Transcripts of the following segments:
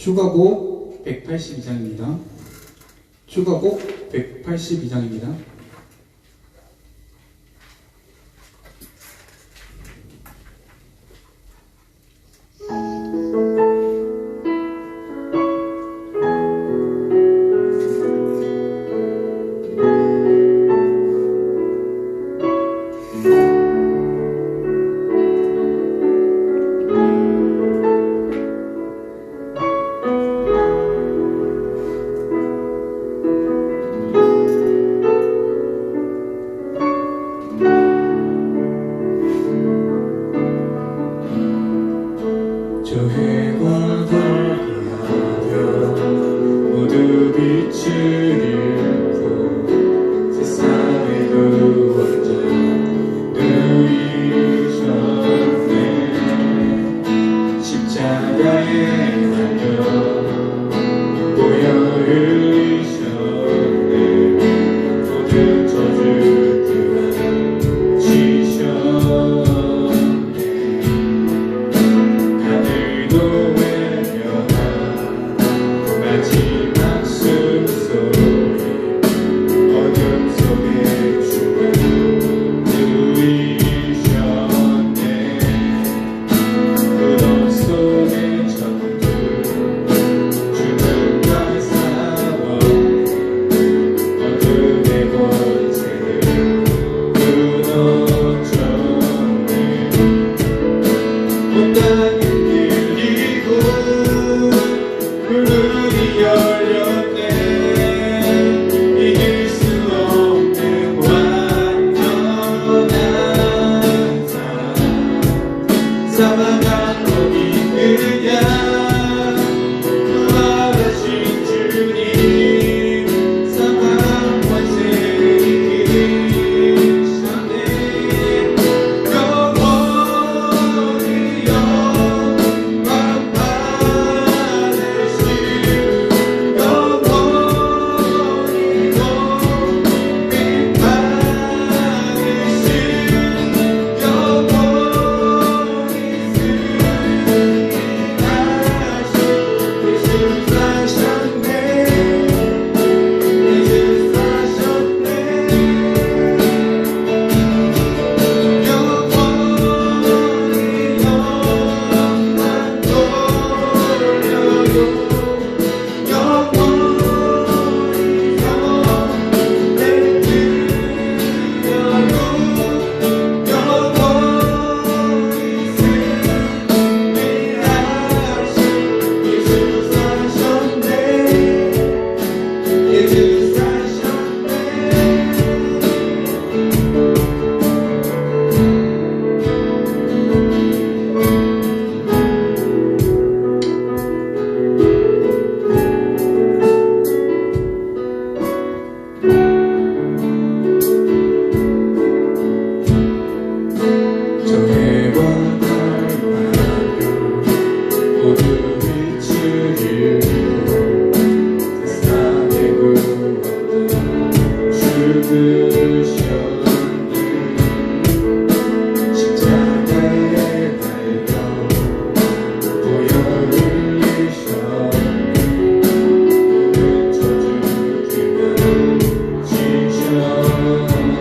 추가곡 182장입니다. 추가곡 182장입니다. 저 해가 닿으려 모두 빛을 잃고 세상에 구원자 누이셨네. 십자가에 달려 보여 흘리셨네. 모든 저주 그만 지셨네. 무덤 속에 젖은 모두 비추리고 세상의 구원을 죽으셨네. 십자가에 달려 보혈 흘리셨네. 모든 저주 그냥 지셨네.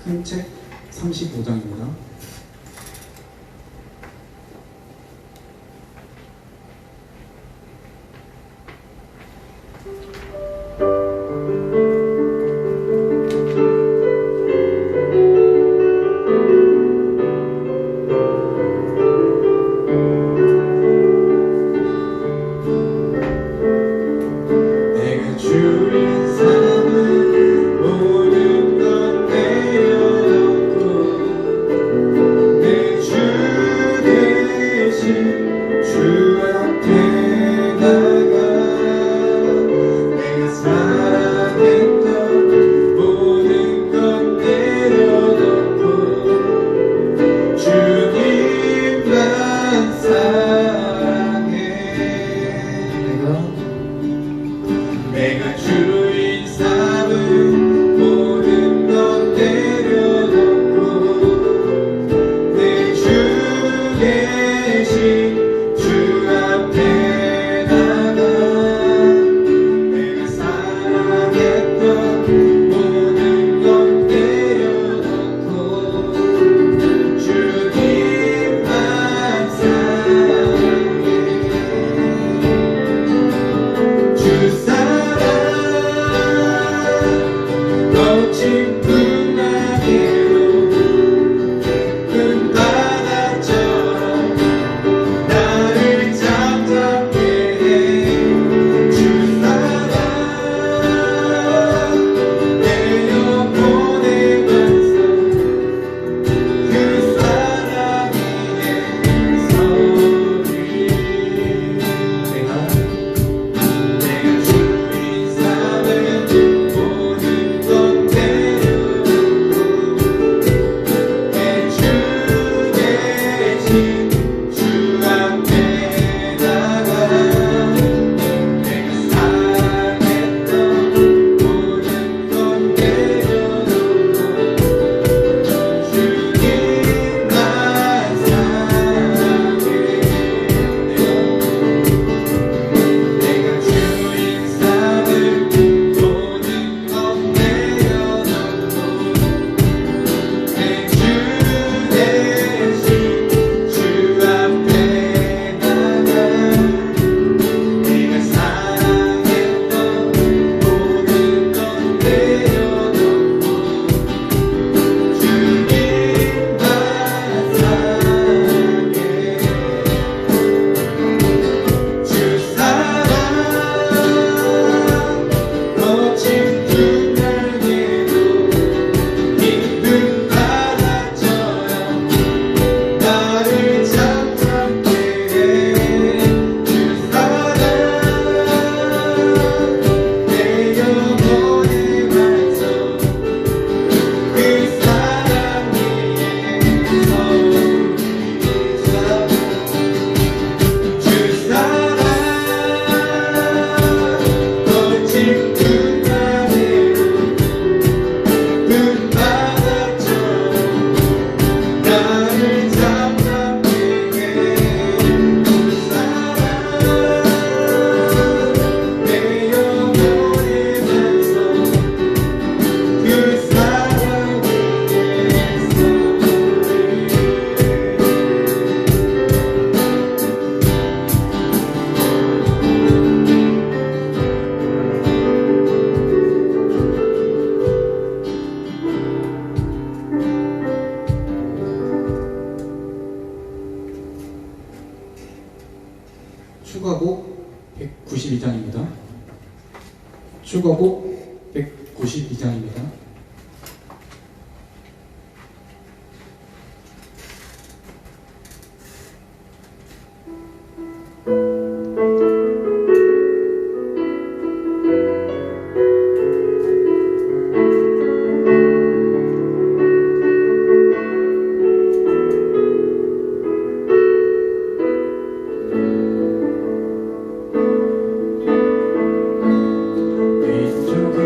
산책 35장입니다. 내가 주인 삶은 모든 것 내려놓고 내 주 대신 주 앞에 나가 내가 사랑했던 모든 것 내려놓고 주님만 사랑해 내가 주인 삼은 모든 것 내려놓고 내 주 대신 주 앞에 나가 내가 사랑했던 모든 것 내려놓고 주님만 사랑해 주 사랑 거친 풍랑에도 큰 바다처럼 나를 잠잠케 해 주 사랑 내 영혼의 반석 그 사랑 위에 서리 내가 주인 삼은 모든 것 내려놓고 내 주 대신 주 앞에 나가 내가 사랑했던 모든 것 내려놓고 주님만 사랑해 내가 주인 삼은 모든 것 내려놓고 내 주 대신 주 앞에 나가 내가 사랑했던 모든 것 내려놓고 주님만 사랑해 주 사랑 거친 풍랑에도 깊은 바다처럼 나를 잠잠케 해주 사랑 내 영혼의 반석 그 사랑 위에 서리자 주 사랑 거친 풍랑에도 큰 바다처럼 나를 잠잠케 해주 사랑 내 영혼의 반석 그 사랑 위에 추가곡 192장입니다. 추가곡 192장입니다. 왼쪽에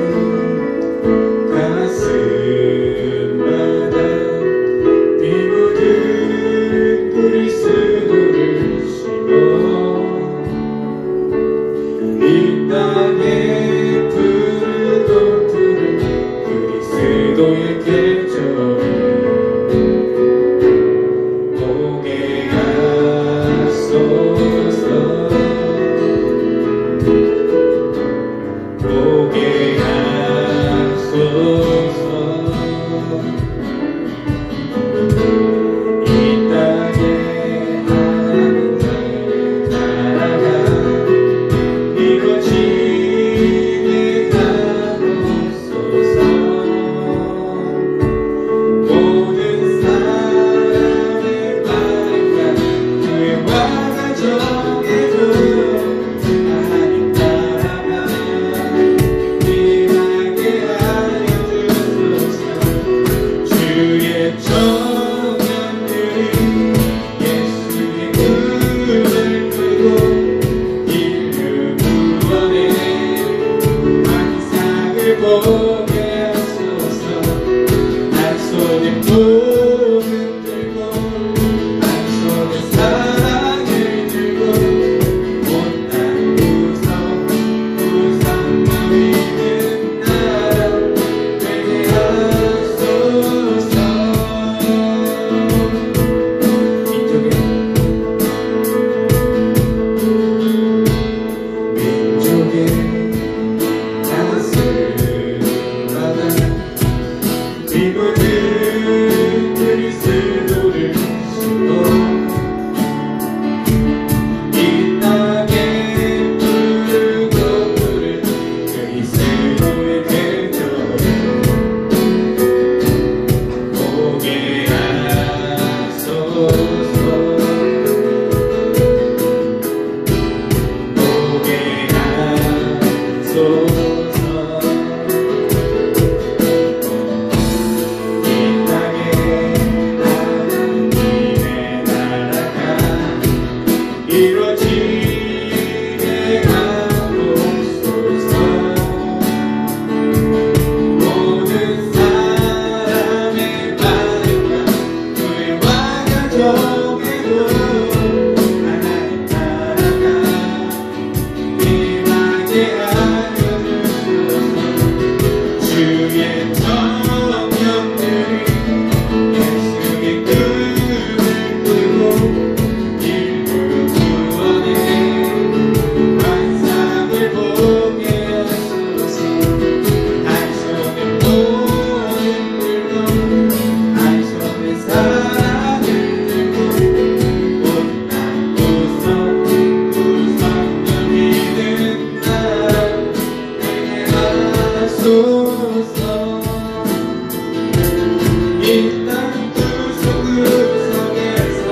손을 들고 한 손에 사랑을 들고 못난 구성 누리는 나라 되게 하소서. 민족의 다스림받아 이 모든 그리스도를 신고 이 땅에 부르고 부를 그리스도의 대적을 보게 하소서. 보게 하소서. 이 땅에 하나님의 나라가 이루어지게 하옵소서. 모든 사람의 마음과 교회와 가정에도 하나님 나라가 임하게 하여 주소서. 주의 청년들이 예수의 꿈을 꾸고 일부 구원의 환상을 보게 하소서. 한 손에 손을 들고 한 손에 사랑을 들고 못난 구성 누리는 나라 되게 하소서. 이 땅 구석구석에서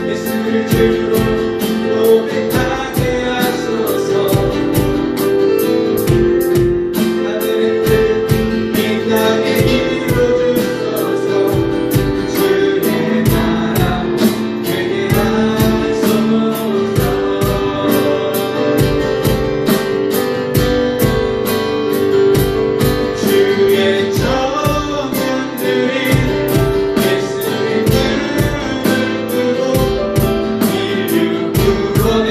예수를 주로 고백하게 하소서. 하늘의 뜻 이 땅에 이루어주소서. 주의 나라 되게 하소서. 주의 청년들이 예수의 꿈을 꾸고 인류 구원의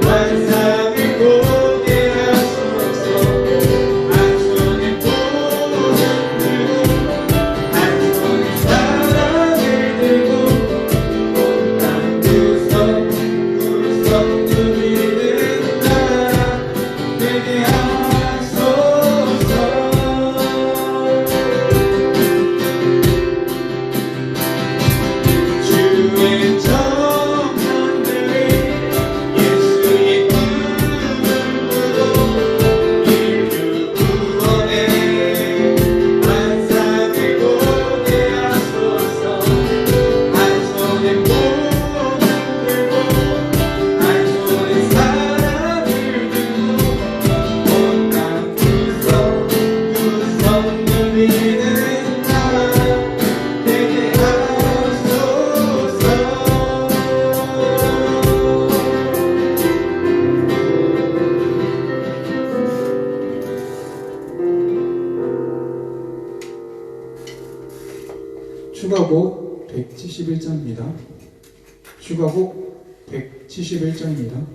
환상을 보게 하소서. 한 손에 돈을 들고 한 손에 사랑을 들고 못난 구석 누리는 나라 되게 하소서. 주의 청년들이 예수의 꿈을 꾸고 인류 구원의 환상을 보게 하소서. 한 손에 돈을 들고 한 손에 사랑을 들고 못난 구석 누리는 나라 되게 하소서. 추가곡 171장입니다. 추가곡 171장입니다.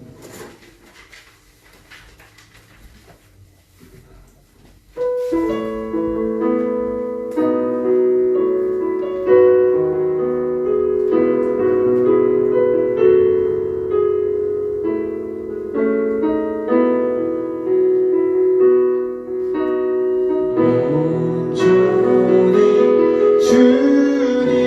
온전히 주님만을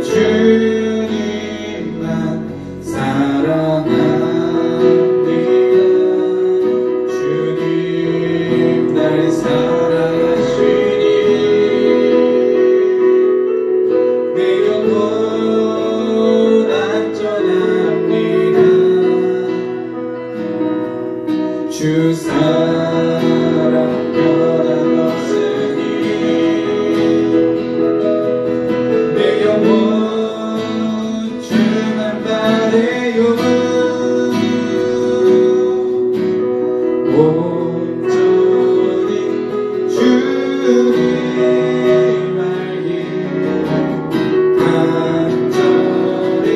주님만 사랑합니다. 주님 주 사랑 변함없으니 내 영혼 주만 바래요 온전히 주님 알기 간절히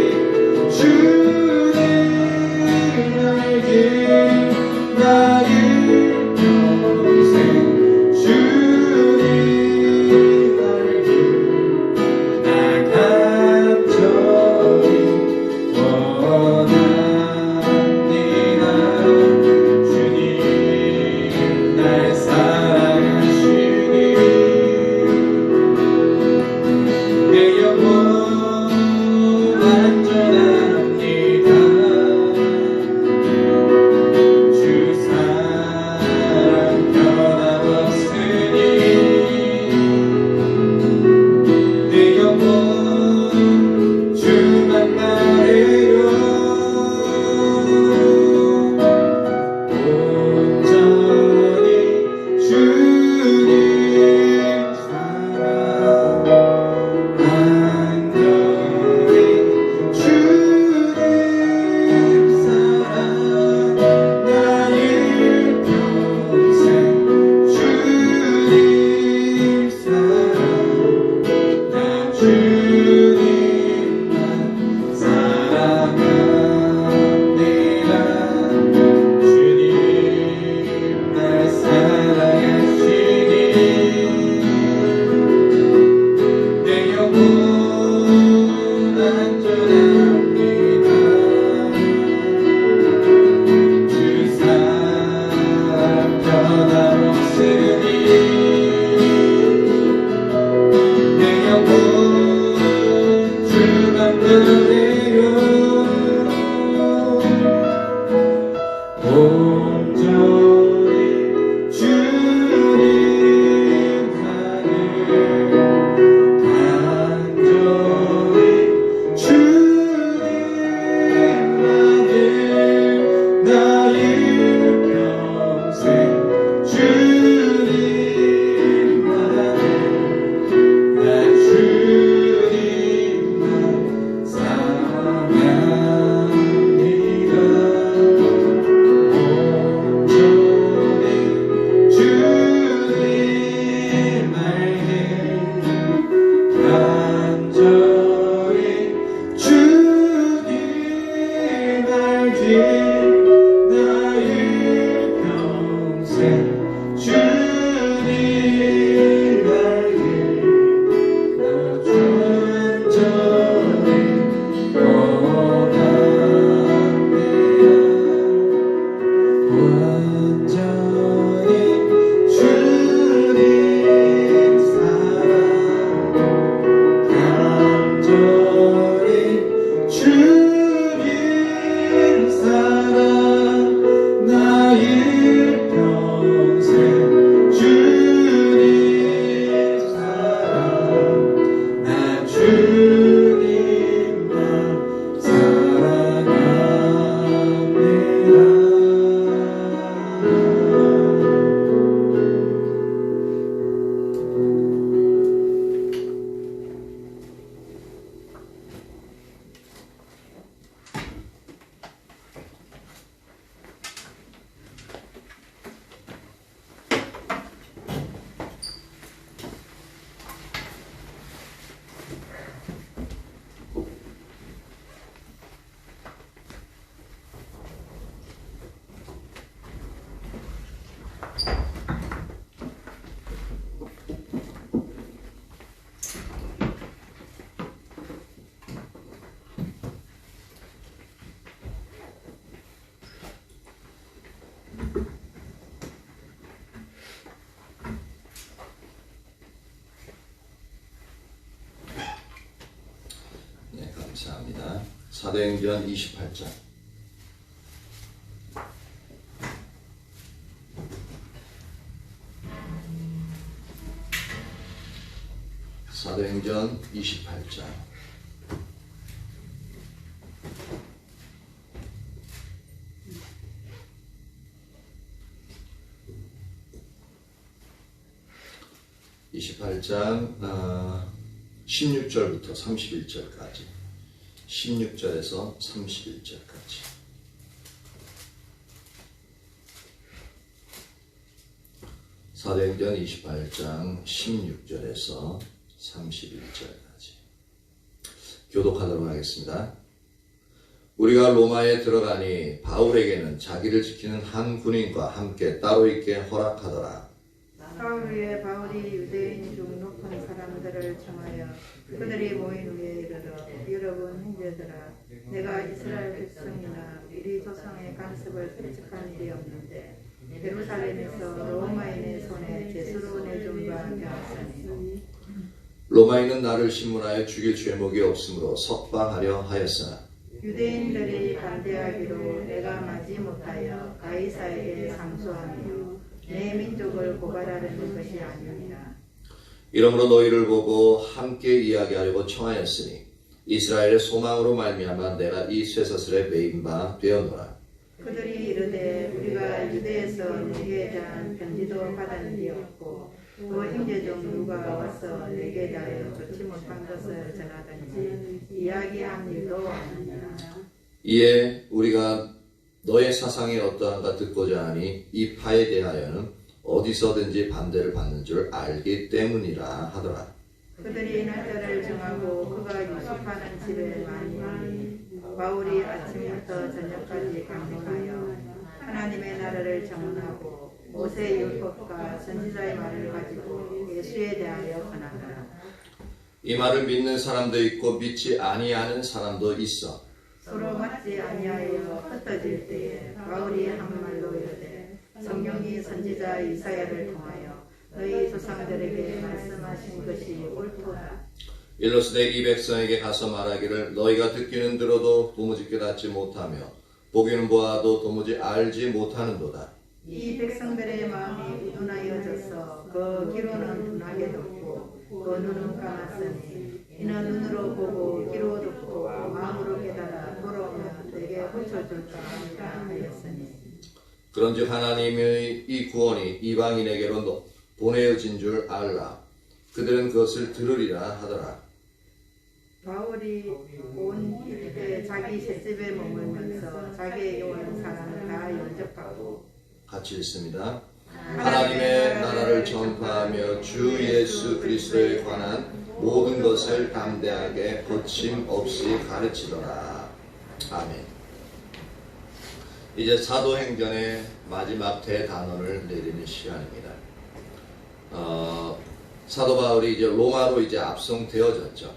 주님 알기 나의 평생 주님 알기 나 간절히 원합니다 주님 날 사랑하시니 내 영혼 안전합니다 주 사랑 변함없으니 내 영혼 주만 바래요 온전히 주님 사랑 간절히 주님 사랑 나의 평생 주님 사랑 나 주님만 사랑합니다 주님 날 사랑하시니 내 영혼 안전합니다 주 사랑 변함없으니 내 영혼 주만 바래요 온전히 주님 사랑 간절히 주님 아들 나의 평생 주님 아들 나 주님만 사랑합니다 온전히 주님 알게 간절히 주님 알기 나의 평생 주님 알기 나 완전히 원합니다 완전히 주님 사랑 간절히 주님 사랑 나의 평생 주님 사랑 나 주님만 감사합니다. 사도행전 28장. 사도행전 28장. 28장 16절부터 31절까지 16절에서 31절까지 사도행전 28장 16절에서 31절까지 교독하도록 하겠습니다. 우리가 로마에 들어가니 바울에게는 자기를 지키는 한 군인과 함께 따로 있게 허락하더라. 사울 위에 바울이 유대인 중 높은 사람들을 청하여 그들이 모인 후에 이르러 여러분 형제들아, 내가 이스라엘 백성이나 우리 조상의 간섭을 설득한 일이 없는데 예루살렘에서 로마인의 손에 죄수로 내준 바 되었으니 로마인은 나를 신문하여 죽일 죄목이 없으므로 석방하려 하였으나 유대인들이 반대하기로 내가 마지 못하여 가이사에게 상소하며 내 민족을 고발하려는 것이 아니니라. 이러므로 너희를 보고 함께 이야기하려고 청하였으니 이스라엘의 소망으로 말미암아 내가 이 쇠사슬에 매인 바 되었노라. 그들이 이르되 우리가 유대에서 내게 대한 편지도 받은 리 없고 또 형제 중 누가 와서 내게 대하여 좋지 못한 것을 전하든지 이야기한 일도 없느니라. 이에 우리가 너의 사상이 어떠한가 듣고자 하니 이 파에 대하여는 어디서든지 반대를 받는 줄 알기 때문이라 하더라. 그들이 날짜를 정하고 그가 유숙하는 집에 많이 바울이 아침부터 저녁까지 강론하여 하나님의 나라를 정언하고 모세의 율법과 선지자의 말을 가지고 예수에 대하여 권하더라. 이 말을 믿는 사람도 있고 믿지 아니하는 사람도 있어. 서로 맞지 아니하여 흩어질 때에 바울이 한 말로 이르되 성령이 선지자 이사야를 통하여 너희 조상들에게 말씀하신 것이 옳도다. 일러스되 이 백성에게 가서 말하기를 너희가 듣기는 들어도 도무지 깨닫지 못하며 보기는 보아도 도무지 알지 못하는도다. 이 백성들의 마음이 우둔하여져서 그 귀로는 둔하게 듣고 그 눈은 감았으니 이는 눈으로 보고 귀로 듣고 마음으로 깨달아 돌아오면 내게 고쳐줄까 하니라 하였으니 그런즉 하나님의 이 구원이 이방인에게로 보내어진 줄 알라. 그들은 그것을 들으리라 하더라. 바울이 온 이때 자기 셋집에 머물면서 자기에게 오는 사람을 다 영접하고 같이 읽습니다. 하나님의 나라를 전파하며 주 예수 그리스도에 관한 모든 것을 담대하게 거침없이 가르치더라. 아멘. 이제 사도행전의 마지막 대단원을 내리는 시간입니다. 사도 바울이 이제 로마로 이제 압송되어졌죠.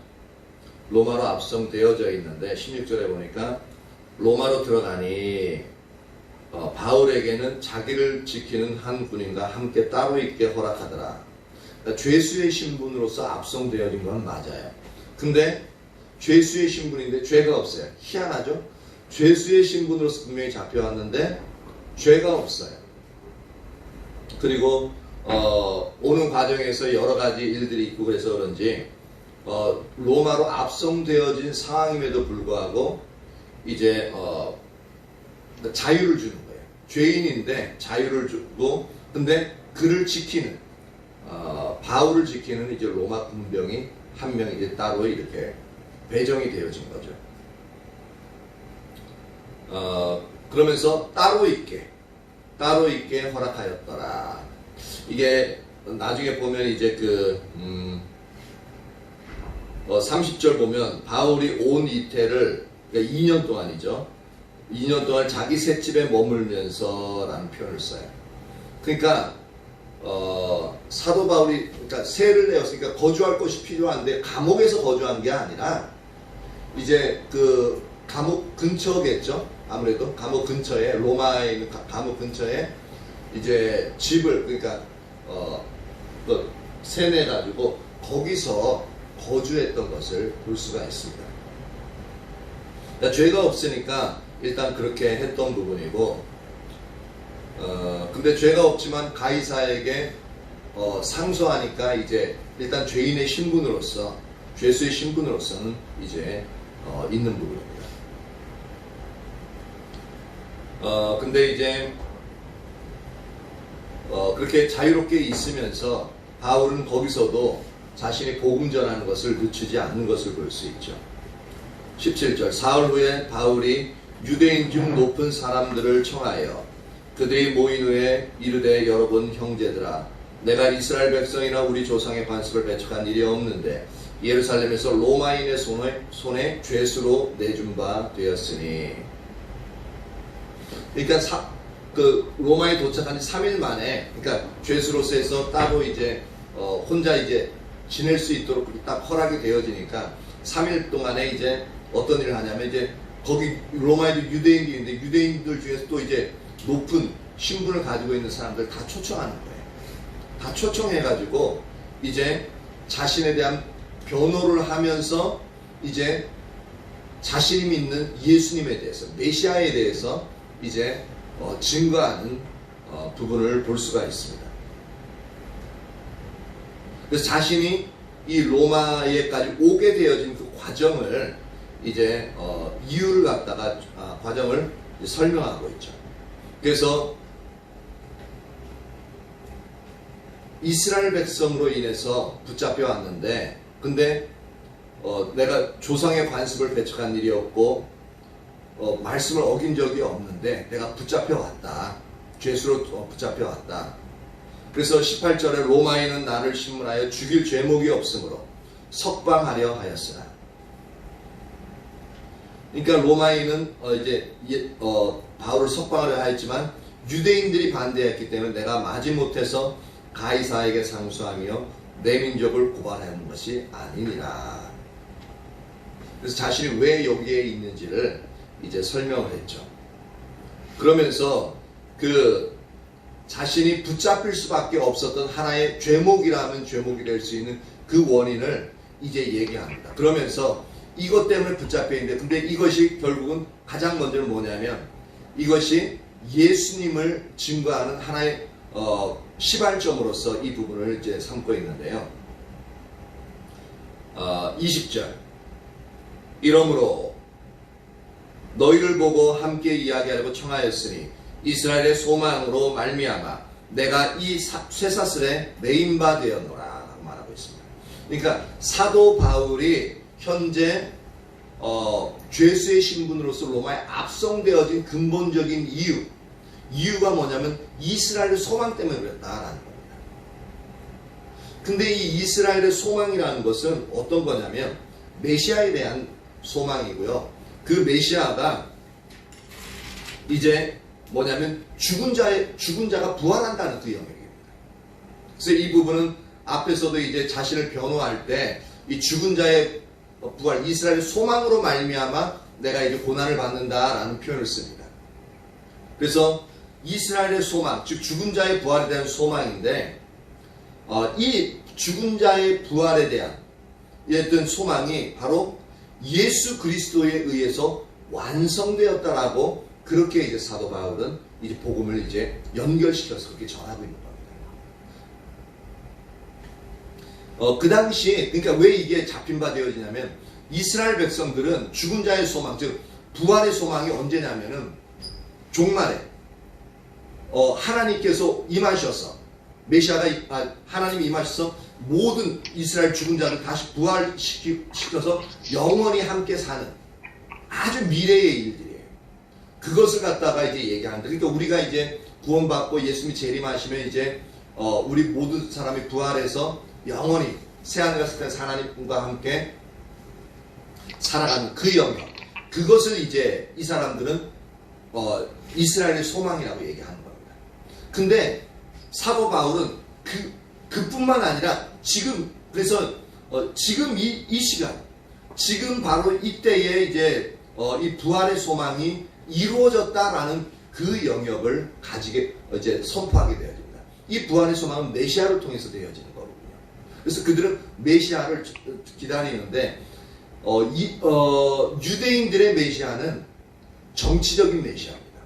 로마로 압송되어져 있는데 16절에 보니까 로마로 들어가니 바울에게는 자기를 지키는 한 군인과 함께 따로 있게 허락하더라. 그러니까 죄수의 신분으로서 압송되어진 건 맞아요. 근데 죄수의 신분인데 죄가 없어요. 희한하죠? 죄수의 신분으로서 분명히 잡혀왔는데 죄가 없어요. 그리고 오는 과정에서 여러 가지 일들이 있고 그래서 그런지 로마로 압송되어진 상황임에도 불구하고 이제 자유를 주는 거예요. 죄인인데 자유를 주고 근데 그를 지키는 바울을 지키는 이제 로마 군병이 한 명 이제 따로 이렇게 배정이 되어진 거죠. 그러면서 따로 있게 허락하였더라. 이게 나중에 보면 이제 30절 보면 바울이 온 이태를 그러니까 2년 동안이죠. 2년 동안 자기 셋집에 머물면서 라는 표현을 써요. 그러니까 사도 바울이 그러니까 세를 내었으니까 거주할 곳이 필요한데 감옥에서 거주한 게 아니라 이제 그 감옥 근처겠죠. 아무래도 감옥 근처에 로마에 있는 감옥 근처에 이제 집을 그러니까 세내 가지고 거기서 거주했던 것을 볼 수가 있습니다. 그러니까 죄가 없으니까 일단 그렇게 했던 부분이고, 근데 죄가 없지만 가이사에게 상소하니까 이제 일단 죄인의 신분으로서 죄수의 신분으로서는 이제 있는 부분입니다. 근데 이제 그렇게 자유롭게 있으면서 바울은 거기서도 자신이 복음 전하는 것을 늦추지 않는 것을 볼 수 있죠. 17절 사흘 후에 바울이 유대인 중 높은 사람들을 청하여 그들이 모인 후에 이르되 여러분 형제들아 내가 이스라엘 백성이나 우리 조상의 반석을 배척한 일이 없는데 예루살렘에서 로마인의 손에 죄수로 내준 바 되었으니. 그러니까 로마에 도착한 지 3일 만에, 그러니까 죄수로서 해서 따로 이제 혼자 이제 지낼 수 있도록 딱 허락이 되어지니까 3일 동안에 이제 어떤 일을 하냐면 이제 거기 로마에도 유대인들이 있는데 유대인들 중에서 또 이제 높은 신분을 가지고 있는 사람들 다 초청하는 거예요. 다 초청해가지고 이제 자신에 대한 변호를 하면서 이제 자신이 믿는 예수님에 대해서, 메시아에 대해서 이제 증거하는 부분을 볼 수가 있습니다. 그래서 자신이 이 로마에까지 오게 되어진 그 과정을 이제 이유를 갖다가 과정을 설명하고 있죠. 그래서 이스라엘 백성으로 인해서 붙잡혀 왔는데, 근데 내가 조상의 관습을 배척한 일이 없고 말씀을 어긴 적이 없는데 내가 붙잡혀 왔다. 죄수로 붙잡혀 왔다. 그래서 18절에 로마인은 나를 신문하여 죽일 죄목이 없으므로 석방하려 하였으나. 그러니까 로마인은 이제 바울을 석방하려 하였지만 유대인들이 반대했기 때문에 내가 마지못해서 가이사에게 상수하며 내 민족을 고발하는 것이 아니니라. 그래서 자신이 왜 여기에 있는지를 이제 설명을 했죠. 그러면서 그 자신이 붙잡힐 수밖에 없었던 하나의 죄목이라면 죄목이 될 수 있는 그 원인을 이제 얘기합니다. 그러면서 이것 때문에 붙잡혀 있는데, 근데 이것이 결국은 가장 먼저는 뭐냐면 이것이 예수님을 증거하는 하나의 시발점으로서 이 부분을 이제 삼고 있는데요. 20절 이러므로 너희를 보고 함께 이야기하려고 청하였으니 이스라엘의 소망으로 말미암아 내가 이 쇠사슬에 매인 바 되었노라 라고 말하고 있습니다. 그러니까 사도 바울이 현재 죄수의 신분으로서 로마에 압송되어진 근본적인 이유가 뭐냐면 이스라엘의 소망 때문에 그랬다라는 겁니다. 근데 이 이스라엘의 소망이라는 것은 어떤 거냐면 메시아에 대한 소망이고요. 그 메시아가 이제 뭐냐면 죽은 자가 부활한다는 그 영역입니다. 그래서 이 부분은 앞에서도 이제 자신을 변호할 때 이 죽은 자의 부활, 이스라엘의 소망으로 말미암아 내가 이제 고난을 받는다라는 표현을 씁니다. 그래서 이스라엘의 소망, 즉 죽은 자의 부활에 대한 소망인데, 이 죽은 자의 부활에 대한 어떤 소망이 바로 예수 그리스도에 의해서 완성되었다라고 그렇게 이제 사도 바울은 이제 복음을 이제 연결시켜서 그렇게 전하고 있는 겁니다. 그 당시, 그러니까 왜 이게 잡힌 바 되어지냐면 이스라엘 백성들은 죽은 자의 소망, 즉 부활의 소망이 언제냐면은 종말에 하나님께서 임하셔서 하나님이 임하셔서 모든 이스라엘 죽은 자를 다시 부활시켜서 영원히 함께 사는 아주 미래의 일들이에요. 그것을 갖다가 이제 얘기합니다. 그러니까 우리가 이제 구원받고 예수님이 재림하시면 이제 우리 모든 사람이 부활해서 영원히 새하늘과 새 땅에서 하나님과 함께 살아가는 그 영역, 그것을 이제 이 사람들은 이스라엘의 소망이라고 얘기하는 겁니다. 근데 사도 바울은 그뿐만 아니라 지금, 그래서 지금 이 시간, 지금 바로 이때에 이제 이 부활의 소망이 이루어졌다라는 그 영역을 가지게 이제 선포하게 되어집니다. 이 부활의 소망은 메시아를 통해서 되어지는 거거든요. 그래서 그들은 메시아를 기다리는데 유대인들의 메시아는 정치적인 메시아입니다.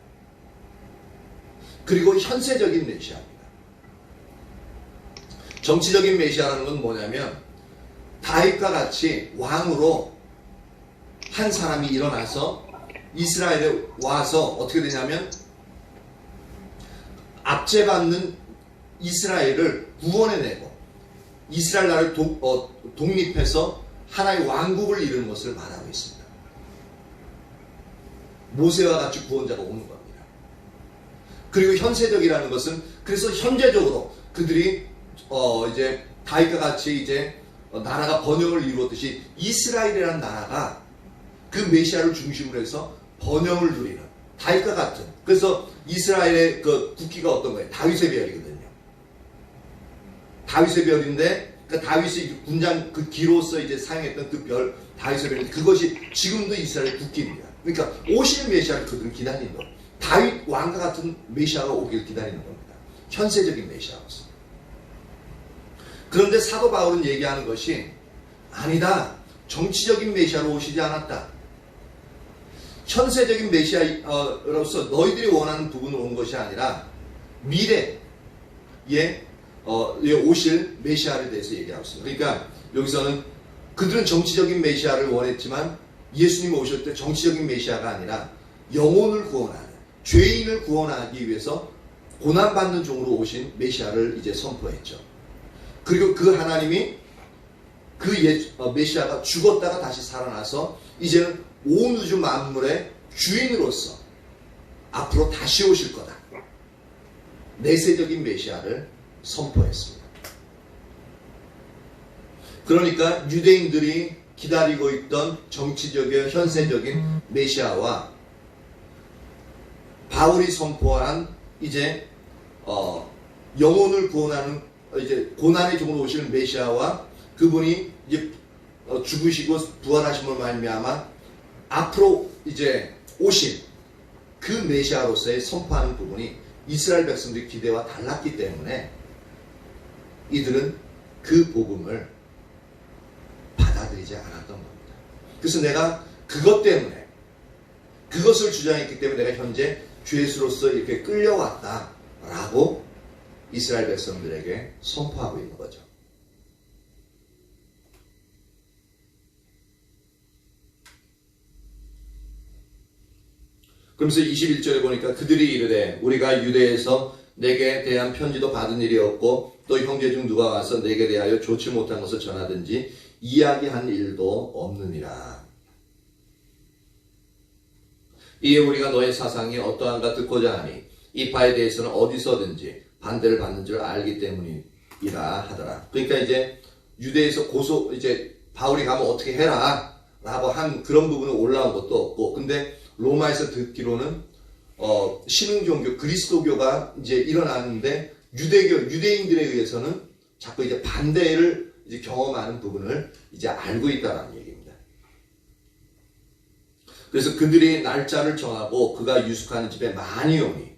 그리고 현세적인 메시아입니다. 정치적인 메시아라는 건 뭐냐면 다윗과 같이 왕으로 한 사람이 일어나서 이스라엘에 와서 어떻게 되냐면 압제받는 이스라엘을 구원해내고 이스라엘 나라를 독립해서 하나의 왕국을 이루는 것을 말하고 있습니다. 모세와 같이 구원자가 오는 겁니다. 그리고 현세적이라는 것은 그래서 현재적으로 그들이 이제 다윗과 같이 이제 나라가 번영을 이루었듯이 이스라엘이라는 나라가 그 메시아를 중심으로 해서 번영을 누리는 다윗과 같은, 그래서 이스라엘의 그 국기가 어떤 거예요? 다윗의 별이거든요. 다윗의 별인데 그 다윗의 군장 그 기로서 이제 사용했던 그 별 다윗의 별인데 그것이 지금도 이스라엘 국기입니다. 그러니까 오시는 메시아를 그들은 기다리는 거예요. 다윗 왕과 같은 메시아가 오길 기다리는 겁니다. 현세적인 메시아로서. 그런데 사도 바울은 얘기하는 것이 아니다. 정치적인 메시아로 오시지 않았다. 현세적인 메시아로서 너희들이 원하는 부분으로 온 것이 아니라 미래에 오실 메시아에 대해서 얘기하고 있습니다. 그러니까 여기서는 그들은 정치적인 메시아를 원했지만 예수님 오실 때 정치적인 메시아가 아니라 영혼을 구원하는, 죄인을 구원하기 위해서 고난받는 종으로 오신 메시아를 이제 선포했죠. 그리고 그 하나님이 그 메시아가 죽었다가 다시 살아나서 이제는 온 우주 만물의 주인으로서 앞으로 다시 오실 거다. 내세적인 메시아를 선포했습니다. 그러니까 유대인들이 기다리고 있던 정치적인 현세적인 메시아와 바울이 선포한 이제 영혼을 구원하는 이제 고난의 종으로 오시는 메시아와 그분이 이제 죽으시고 부활하심을 말미암아 앞으로 이제 오실 그 메시아로서의 선포하는 부분이 이스라엘 백성들의 기대와 달랐기 때문에 이들은 그 복음을 받아들이지 않았던 겁니다. 그래서 내가 그것 때문에 그것을 주장했기 때문에 내가 현재 죄수로서 이렇게 끌려왔다라고 이스라엘 백성들에게 선포하고 있는 거죠. 그러면서 21절에 보니까 그들이 이르되 우리가 유대에서 내게 대한 편지도 받은 일이 없고 또 형제 중 누가 와서 내게 대하여 좋지 못한 것을 전하든지 이야기한 일도 없느니라. 이에 우리가 너의 사상이 어떠한가 듣고자 하니 이 바에 대해서는 어디서든지 반대를 받는 줄 알기 때문이라 하더라. 그러니까 이제 유대에서 이제 바울이 가면 어떻게 해라 라고 한 그런 부분은 올라온 것도 없고, 근데 로마에서 듣기로는 신흥종교 그리스도교가 이제 일어나는데 유대인들에 의해서는 자꾸 이제 반대를 이제 경험하는 부분을 이제 알고 있다라는 얘기입니다. 그래서 그들이 날짜를 정하고 그가 유숙하는 집에 많이 오니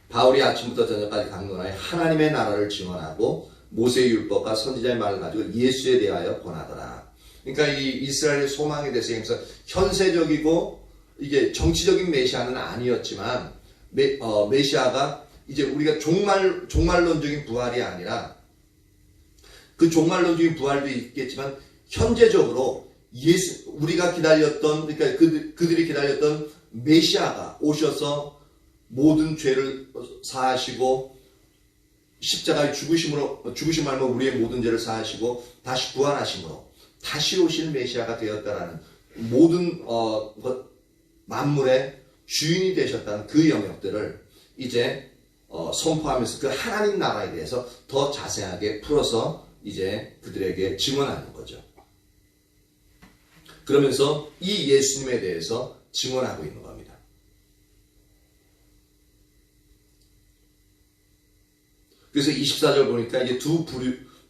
바울이 아침부터 저녁까지 강론하여 하나님의 나라를 증언하고 모세의 율법과 선지자의 말을 가지고 예수에 대하여 권하더라. 그러니까 이 이스라엘의 소망에 대해서 얘기해서 현세적이고 이게 정치적인 메시아는 아니었지만 메시아가 이제 우리가 종말론적인 부활이 아니라 그 종말론적인 부활도 있겠지만 현재적으로 우리가 기다렸던, 그러니까 그들이 기다렸던 메시아가 오셔서 모든 죄를 사하시고 십자가의 죽으심 말며 우리의 모든 죄를 사하시고 다시 부활하심으로 다시 오실 메시아가 되었다라는 모든 만물의 주인이 되셨다는 그 영역들을 이제 선포하면서 그 하나님 나라에 대해서 더 자세하게 풀어서 이제 그들에게 증언하는 거죠. 그러면서 이 예수님에 대해서 증언하고 있는 겁니다. 그래서 24절 보니까 이게 두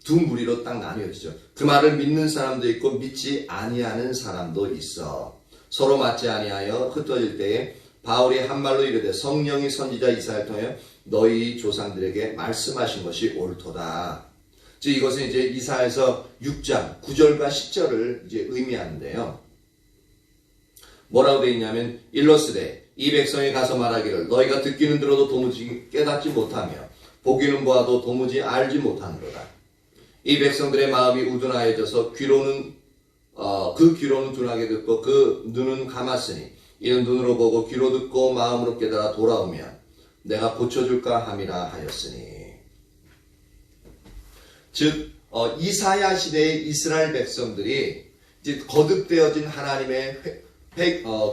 무리로 딱 나뉘어지죠. 그 말을 믿는 사람도 있고 믿지 아니하는 사람도 있어. 서로 맞지 아니하여 흩어질 때에 바울이 한 말로 이르되 성령이 선지자 이사야를 통하여 너희 조상들에게 말씀하신 것이 옳도다. 즉 이것은 이제 이사야에서 6장 9절과 10절을 이제 의미하는데요. 뭐라고 되어 있냐면 일러스되 이 백성이 가서 말하기를 너희가 듣기는 들어도 도무지 깨닫지 못하며 보기는 보아도 도무지 알지 못하는도다. 이 백성들의 마음이 우둔하여져서 그 귀로는 둔하게 듣고 그 눈은 감았으니 이는 눈으로 보고 귀로 듣고 마음으로 깨달아 돌아오면 내가 고쳐줄까 함이라 하였으니. 즉 이사야 시대의 이스라엘 백성들이 이제 거듭되어진 하나님의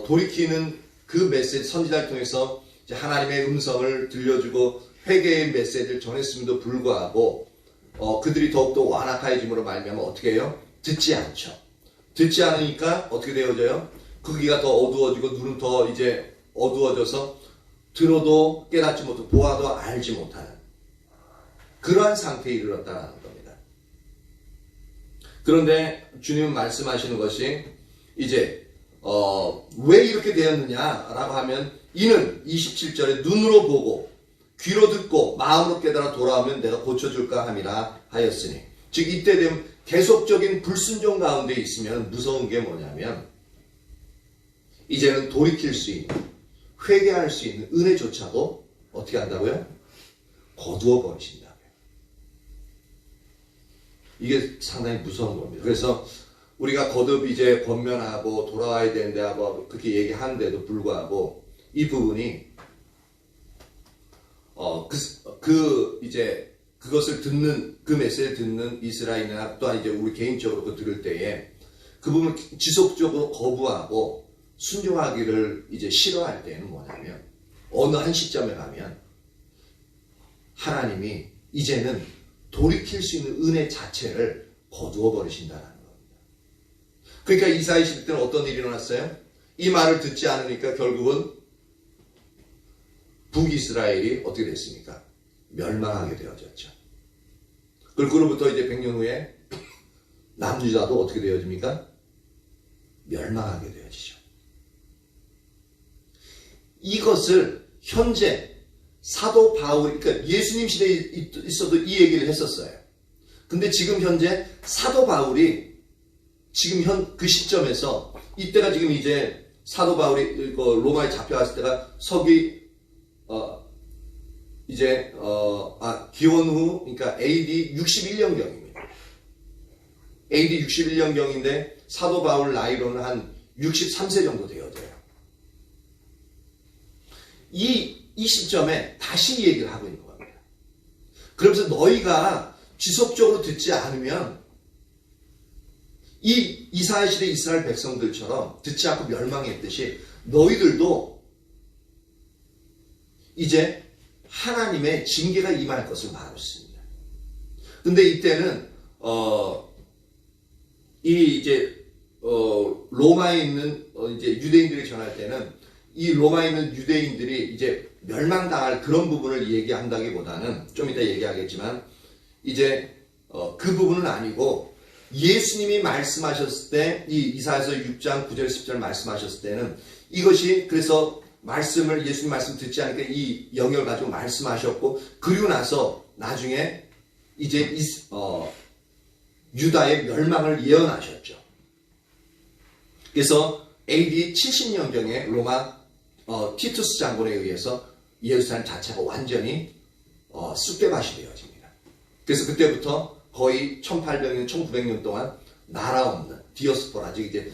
돌이키는 그 메시지 선지자를 통해서 이제 하나님의 음성을 들려주고 회개의 메시지를 전했음에도 불구하고 그들이 더욱더 완악해짐으로 말미암아 어떻게 해요? 듣지 않죠. 듣지 않으니까 어떻게 되어져요? 그 귀가 더 어두워지고 눈은 더 이제 어두워져서 들어도 깨닫지 못하고 보아도 알지 못하는 그러한 상태에 이르렀다는 겁니다. 그런데 주님은 말씀하시는 것이 이제 왜 이렇게 되었느냐라고 하면 이는 27절에 눈으로 보고 귀로 듣고 마음으로 깨달아 돌아오면 내가 고쳐줄까 함이라 하였으니, 즉 이때 되면 계속적인 불순종 가운데 있으면 무서운 게 뭐냐면 이제는 돌이킬 수 있는, 회개할 수 있는 은혜조차도 어떻게 한다고요? 거두어 버리신다고요. 이게 상당히 무서운 겁니다. 그래서 우리가 거듭 이제 권면하고 돌아와야 되는데 하고 그렇게 얘기하는데도 불구하고 이 부분이 이제 그것을 듣는, 그 메시지를 듣는 이스라엘이나 또한 이제 우리 개인적으로 그 들을 때에 그 부분을 지속적으로 거부하고 순종하기를 이제 싫어할 때는 뭐냐면 어느 한 시점에 가면 하나님이 이제는 돌이킬 수 있는 은혜 자체를 거두어 버리신다는 겁니다. 그러니까 이사야 시대 때는 어떤 일이 일어났어요? 이 말을 듣지 않으니까 결국은 북이스라엘이 어떻게 됐습니까? 멸망하게 되어졌죠. 그리고 그로부터 이제 100년 후에 남유다도 어떻게 되어집니까? 멸망하게 되어지죠. 이것을 현재 사도 바울이, 그러니까 예수님 시대에 있어도 이 얘기를 했었어요. 근데 지금 현재 사도 바울이 지금 그 시점에서 이때가 지금 이제 사도 바울이 로마에 잡혀갔을 때가 기원 후, 그러니까 AD 61년경입니다. AD 61년경인데 사도 바울 나이로는 한 63세 정도 되어져요. 이 시점에 다시 이 얘기를 하고 있는 겁니다. 그러면서 너희가 지속적으로 듣지 않으면 이 이사야 시대 이스라엘 백성들처럼 듣지 않고 멸망했듯이 너희들도 이제 하나님의 징계가 임할 것을 말하고 있습니다. 근데 이때는 로마에 있는 이제 유대인들이 전할 때는 이 로마에 있는 유대인들이 이제 멸망당할 그런 부분을 얘기한다기보다는 좀 이따 얘기하겠지만 이제 그 부분은 아니고 예수님이 말씀하셨을 때 이 이사야서 6장 9절 10절 말씀하셨을 때는 이것이 그래서 말씀을 예수님 말씀 듣지 않으니까 이 영역을 가지고 말씀하셨고 그리고 나서 나중에 이제 유다의 멸망을 예언하셨죠. 그래서 AD 70년경에 로마 티투스 장군에 의해서 예루살렘 자체가 완전히 쑥대밭이 되어집니다. 그래서 그때부터 거의 1800년, 1900년 동안 나라 없는 디어스포라, 즉 이제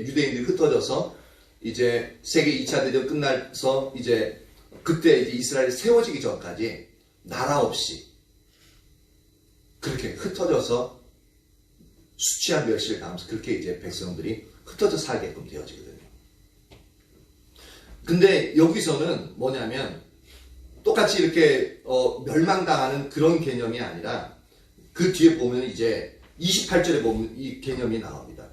유대인들이 흩어져서 이제 세계 2차 대전 끝나서 이제 그때 이제 이스라엘이 세워지기 전까지 나라 없이 그렇게 흩어져서 수치한 멸시를 당하면서 그렇게 이제 백성들이 흩어져 살게끔 되어지거든요. 근데 여기서는 뭐냐면 똑같이 이렇게 멸망당하는 그런 개념이 아니라 그 뒤에 보면 이제 28절에 보면 이 개념이 나옵니다.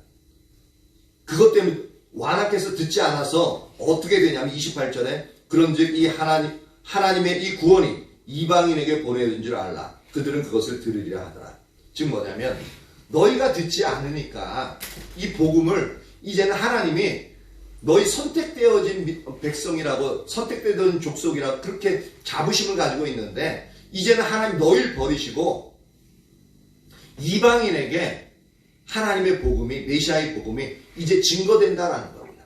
그것 때문에 완악해서 듣지 않아서 어떻게 되냐면 28절에 그런즉 이 하나님의 이 구원이 이방인에게 보내진 줄 알라. 그들은 그것을 들으리라 하더라. 즉 뭐냐면 너희가 듣지 않으니까 이 복음을 이제는 하나님이 너희 선택되어진 백성이라고 선택되던 족속이라고 그렇게 자부심을 가지고 있는데 이제는 하나님 너희를 버리시고 이방인에게 하나님의 복음이 메시아의 복음이 이제 증거된다라는 겁니다.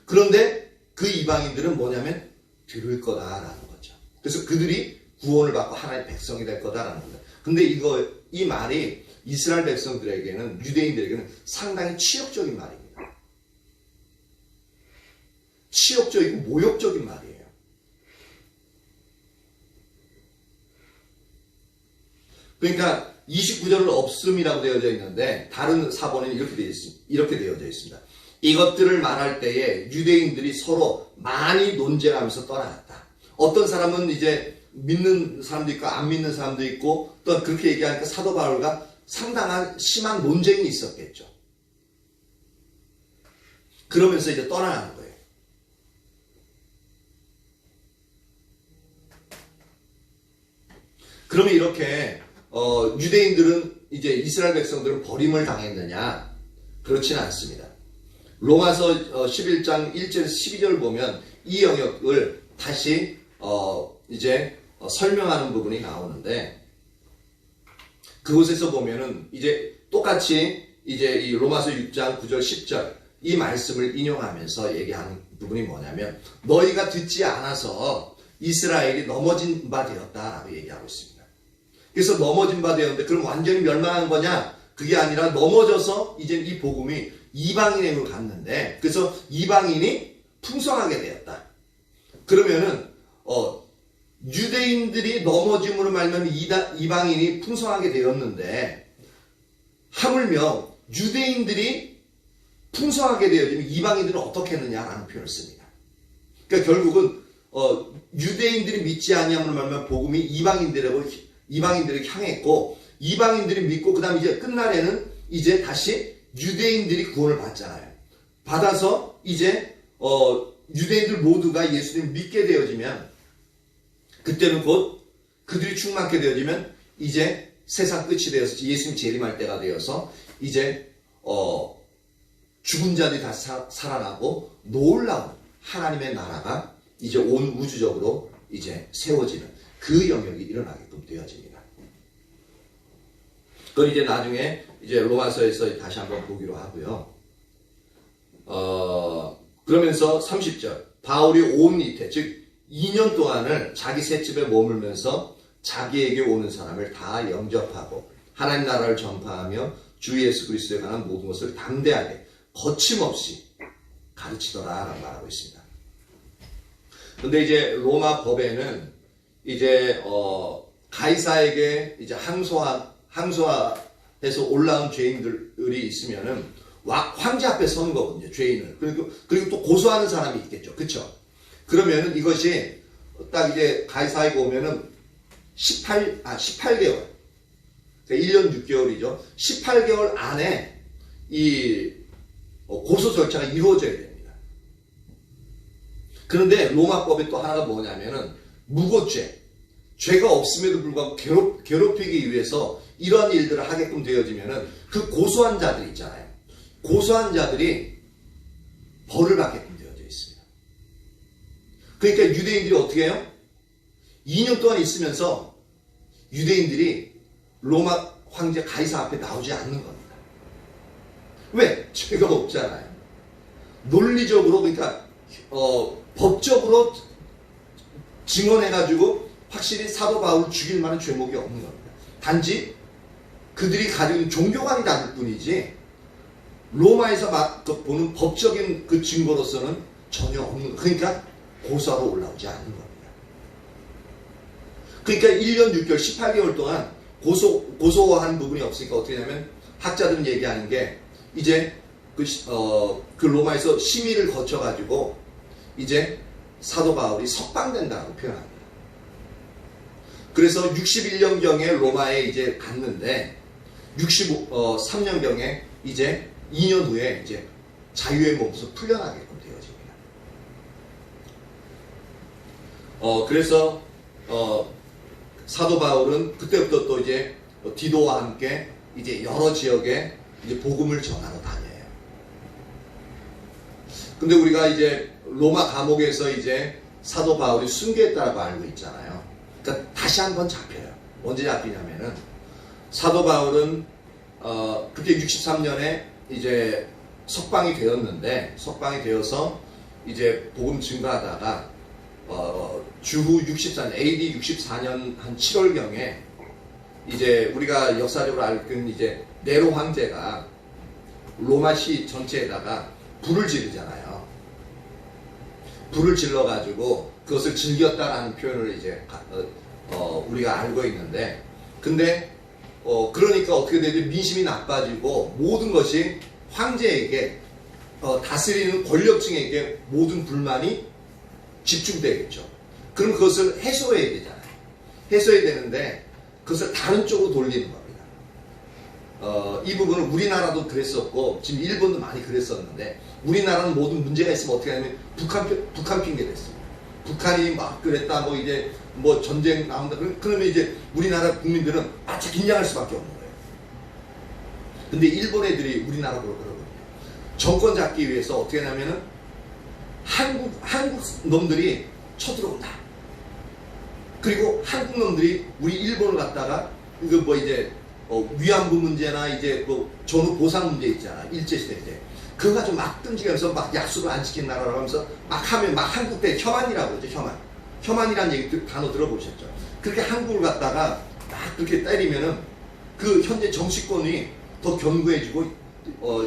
그런데 그 이방인들은 뭐냐면 들을 거다라는 거죠. 그래서 그들이 구원을 받고 하나님의 백성이 될 거다라는 겁니다. 근데 이 말이 이스라엘 백성들에게는 유대인들에게는 상당히 치욕적인 말입니다. 치욕적이고 모욕적인 말이에요. 그러니까 29절은 없음이라고 되어져 있는데 다른 사본에는 이렇게 되어져 있습니다. 이것들을 말할 때에 유대인들이 서로 많이 논쟁하면서 떠나갔다. 어떤 사람은 이제 믿는 사람도 있고 안 믿는 사람도 있고 또 그렇게 얘기하니까 사도 바울과 상당한 심한 논쟁이 있었겠죠. 그러면서 이제 떠나가는 거예요. 그러면 이렇게 유대인들은 이제 이스라엘 백성들은 버림을 당했느냐? 그렇지는 않습니다. 로마서 11장 1절에서 12절 보면 이 영역을 다시 이제 설명하는 부분이 나오는데 그곳에서 보면은 이제 똑같이 이제 이 로마서 6장 9절 10절 이 말씀을 인용하면서 얘기하는 부분이 뭐냐면 너희가 듣지 않아서 이스라엘이 넘어진 바 되었다라고 얘기하고 있습니다. 그래서 넘어진 바 되었는데 그럼 완전히 멸망한 거냐? 그게 아니라 넘어져서 이제 이 복음이 이방인에게 갔는데 그래서 이방인이 풍성하게 되었다. 그러면은 유대인들이 넘어짐으로 말하면 이방인이 풍성하게 되었는데 하물며 유대인들이 풍성하게 되어지면 이방인들은 어떻게 했느냐라는 표현을 씁니다. 그러니까 결국은 유대인들이 믿지 아니함으로 말하면 복음이 이방인들에게 향했고 이방인들이 믿고 그 다음에 이제 끝날에는 이제 다시 유대인들이 구원을 받잖아요. 받아서 이제 유대인들 모두가 예수님을 믿게 되어지면 그때는 곧 그들이 충만케 되어지면 이제 세상 끝이 되어서 예수님 재림할 때가 되어서 이제 죽은 자들이 다시 살아나고 놀라운 하나님의 나라가 이제 온 우주적으로 이제 세워지는 그 영역이 일어나게끔 되어집니다. 그건 이제 나중에 이제 로마서에서 다시 한번 보기로 하고요. 그러면서 30절 바울이 온 이태 즉 2년 동안을 자기 셋집에 머물면서 자기에게 오는 사람을 다 영접하고 하나님 나라를 전파하며 주 예수 그리스도에 관한 모든 것을 담대하게 거침없이 가르치더라 라고 말하고 있습니다. 근데 이제 로마 법에는 이제 가이사에게 이제 항소해서 올라온 죄인들이 있으면은 황제 앞에 서는 거거든요. 죄인을. 그리고 또 고소하는 사람이 있겠죠. 그쵸? 그러면은 이것이 딱 이제 가이사에게 오면은 18개월. 그러니까 1년 6개월이죠. 18개월 안에 이 고소 절차가 이루어져야 됩니다. 그런데 로마법에 또 하나가 뭐냐면은 무고죄. 죄가 없음에도 불구하고 괴롭히기 위해서 이런 일들을 하게끔 되어지면은 그 고소한 자들 있잖아요. 고소한 자들이 벌을 받게끔 되어져 있습니다. 그러니까 유대인들이 어떻게 해요? 2년 동안 있으면서 유대인들이 로마 황제 가이사 앞에 나오지 않는 겁니다. 왜? 죄가 없잖아요. 논리적으로 그러니까 법적으로 증언해가지고 확실히 사도 바울을 죽일 만한 죄목이 없는 겁니다. 단지 그들이 가지고 있는 종교관이 다를 뿐이지 로마에서 보는 법적인 그 증거로서는 전혀 없는 거예요. 그러니까 고소하러 올라오지 않는 겁니다. 그러니까 1년 6개월 18개월 동안 고소한 부분이 없으니까 어떻게 되냐면 학자들은 얘기하는 게 이제 그 로마에서 심의를 거쳐가지고 이제 사도 바울이 석방된다고 표현합니다. 그래서 61년경에 로마에 이제 갔는데 63년경에 이제 2년 후에 이제 자유의 몸에서 풀려나게끔 되어집니다. 그래서 사도 바울은 그때부터 또 이제 디도와 함께 이제 여러 지역에 이제 복음을 전하러 다녀요. 근데 우리가 이제 로마 감옥에서 이제 사도 바울이 순교했다고 알고 있잖아요. 그러니까 다시 한번 잡혀요. 언제 잡히냐면은 사도 바울은 그때 63년에 이제 석방이 되었는데 석방이 되어서 이제 복음 증거하다가 주후 64년 AD 64년 한 7월경에 이제 우리가 역사적으로 알고 있는 이제 네로 황제가 로마시 전체에다가 불을 지르잖아요. 불을 질러가지고 그것을 즐겼다라는 표현을 이제 우리가 알고 있는데 근데 그러니까 어떻게 되죠? 민심이 나빠지고 모든 것이 황제에게 다스리는 권력층에게 모든 불만이 집중되겠죠. 그럼 그것을 해소해야 되잖아요. 해소해야 되는데 그것을 다른 쪽으로 돌리는 겁니다. 이 부분은 우리나라도 그랬었고 지금 일본도 많이 그랬었는데 우리나라는 모든 문제가 있으면 어떻게 하냐면 북한 핑계 댔습니다. 북한이 막 그랬다 뭐 이제 뭐 전쟁 나온다 그러면 이제 우리나라 국민들은 아차 긴장할 수밖에 없는 거예요. 근데 일본 애들이 우리나라 보러 그러거든요. 정권 잡기 위해서 어떻게 하냐면은 한국 놈들이 쳐들어온다. 그리고 한국 놈들이 우리 일본을 갖다가 이거 뭐 이제 위안부 문제나 이제 뭐 전후 보상 문제 있잖아. 일제시대 때. 그거 가지고 막 끔찍하면서 막 약속을 안 지킨 나라라고 하면서 막 하면 막 한국 때 혐한이라고 그러죠. 혐한이라는 얘기 단어 들어보셨죠. 그렇게 한국을 갖다가 막 그렇게 때리면은 그 현재 정치권이 더 견고해지고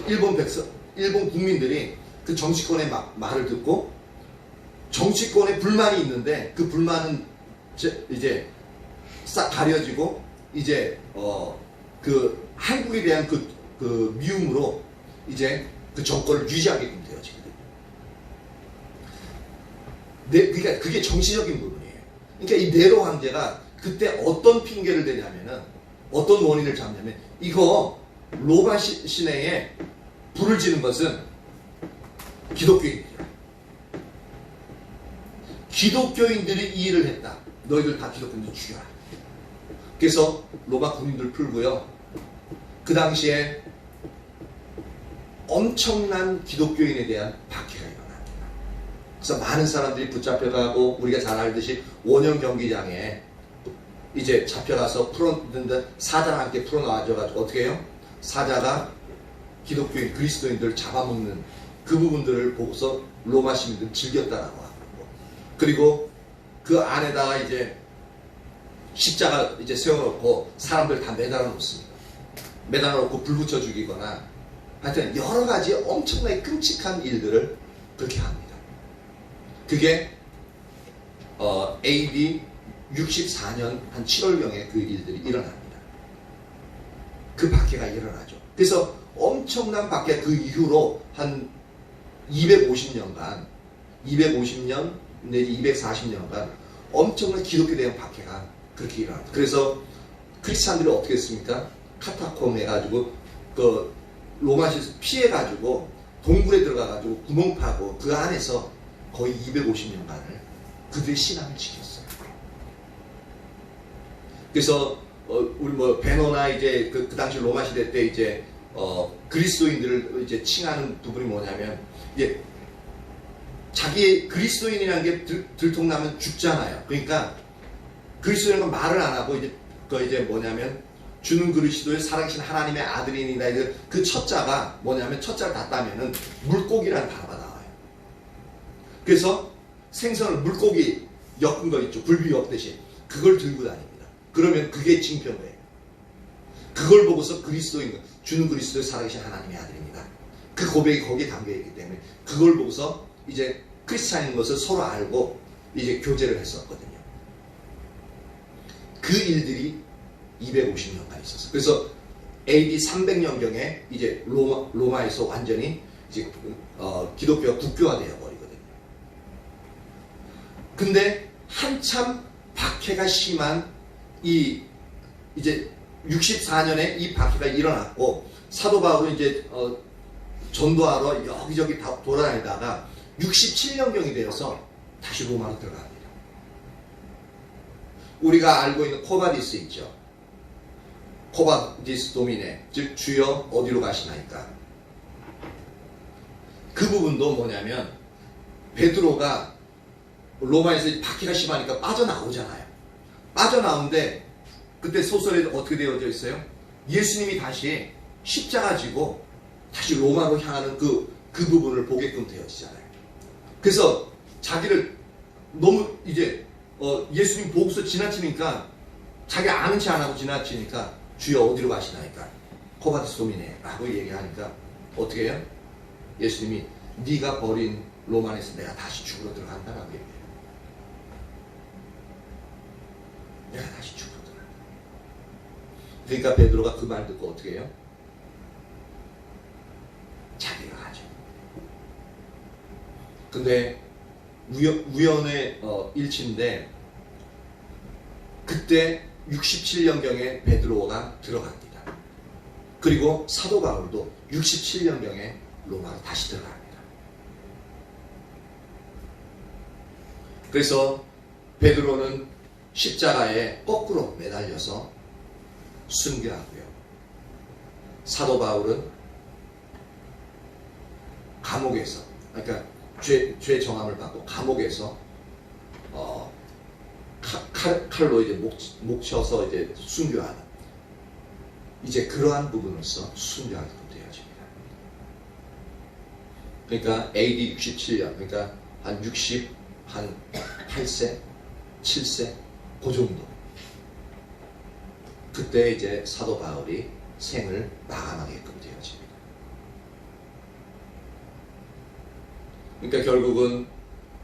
일본 국민들이 그 정치권의 말을 듣고 정치권에 불만이 있는데 그 불만은 이제 싹 가려지고 이제 그 한국에 대한 그 미움으로 이제 그 정권을 유지하게끔 되어지거든요. 그러니까 그게 정치적인 부분이에요. 그러니까 이 네로 황제가 그때 어떤 핑계를 대냐면은 어떤 원인을 잡냐면 이거 로마 시내에 불을 지는 것은 기독교인들이야. 기독교인들이 이 일을 했다. 너희들 다 기독교인들 죽여라. 그래서 로마 군인들 풀고요. 그 당시에 엄청난 기독교인에 대한 박해가 일어납니다. 그래서 많은 사람들이 붙잡혀가고 우리가 잘 알듯이 원형 경기장에 이제 잡혀가서 풀었는데 사자랑 함께 풀어놔가지고 어떻게 해요? 사자가 기독교인 그리스도인들을 잡아먹는 그 부분들을 보고서 로마 시민들은 즐겼다라고 하고 그리고 그 안에다가 이제 십자가 이제 세워놓고 사람들 다 매달아 놓습니다. 매달아 놓고 불 붙여 죽이거나 하여튼 여러 가지 엄청나게 끔찍한 일들을 그렇게 합니다. 그게 AD 64년 한 7월경에 그 일들이 일어납니다. 그 박해가 일어나죠. 그래서 엄청난 박해 그 이후로 한 250년 내지 240년간 엄청난 기독교에 대한 박해가 그렇게 일어납니다. 그래서 크리스찬들이 어떻게 했습니까? 카타콤 해가지고 그 로마시에서 피해가지고 동굴에 들어가가지고 구멍 파고 그 안에서 거의 250년간을 그들의 신앙을 지켰어요. 그래서 우리 뭐 베너나 이제 그 당시 로마 시대 때 이제 그리스도인들을 이제 칭하는 부분이 뭐냐면 이제 자기 그리스도인이라는 게 들통나면 죽잖아요. 그러니까 그리스도인은 말을 안 하고 이제 그 이제 뭐냐면 주는 그리스도의 살아계신 하나님의 아들이니라. 그 첫자가 뭐냐면 첫자를 다 따면은 물고기라는 단어가 나와요. 그래서 생선을 물고기 엮은 거 있죠. 굴비 엮듯이 그걸 들고 다닙니다. 그러면 그게 징표예요. 그걸 보고서 그리스도인 주는 그리스도의 살아계신 하나님의 아들입니다. 그 고백이 거기에 담겨 있기 때문에 그걸 보고서 이제 크리스찬인 것을 서로 알고 이제 교제를 했었거든요. 그 일들이 250년간 있었어요. 그래서 AD 300년경에 이제 로마에서 완전히 이제 기독교가 국교화되어 버리거든요. 근데 한참 박해가 심한 이제 64년에 이 박해가 일어났고 사도 바울은 이제 전도하러 여기저기 다 돌아다니다가 67년경이 되어서 다시 로마로 들어갑니다. 우리가 알고 있는 코바디스 있죠. 코바디스 도미네, 즉 주여 어디로 가시나이까. 그 부분도 뭐냐면 베드로가 로마에서 박해가 심하니까 빠져나오잖아요. 빠져나오는데 그때 소설에 어떻게 되어져 있어요? 예수님이 다시 십자가 지고 다시 로마로 향하는 그 부분을 보게끔 되어지잖아요. 그래서 자기를 너무 이제 예수님 보고서 지나치니까 자기 아는 체 안 하고 지나치니까 주여 어디로 가시나이까 코바디스 도미네 라고 얘기하니까 어떻게 해요? 예수님이 네가 버린 로마에서 내가 다시 죽으러 들어간다라고 얘기해요. 내가 다시 죽으러 들어간다. 그러니까 베드로가 그 말 듣고 어떻게 해요? 자기가 가죠. 근데 우연의 일치인데 그때 67년경에 베드로가 들어갑니다. 그리고 사도 바울도 67년경에 로마로 다시 들어갑니다. 그래서 베드로는 십자가에 거꾸로 매달려서 순교하고요. 사도 바울은 감옥에서, 그러니까 죄 정함을 받고 감옥에서 칼로 이제 목 쳐서 이제 순교하는, 이제 그러한 부분으로서 순교하게 되어집니다. 그러니까 AD 67년, 그러니까 한 8세, 7세 그 정도. 그때 이제 사도 바울이 생을 마감하게끔 되어집니다. 그러니까 결국은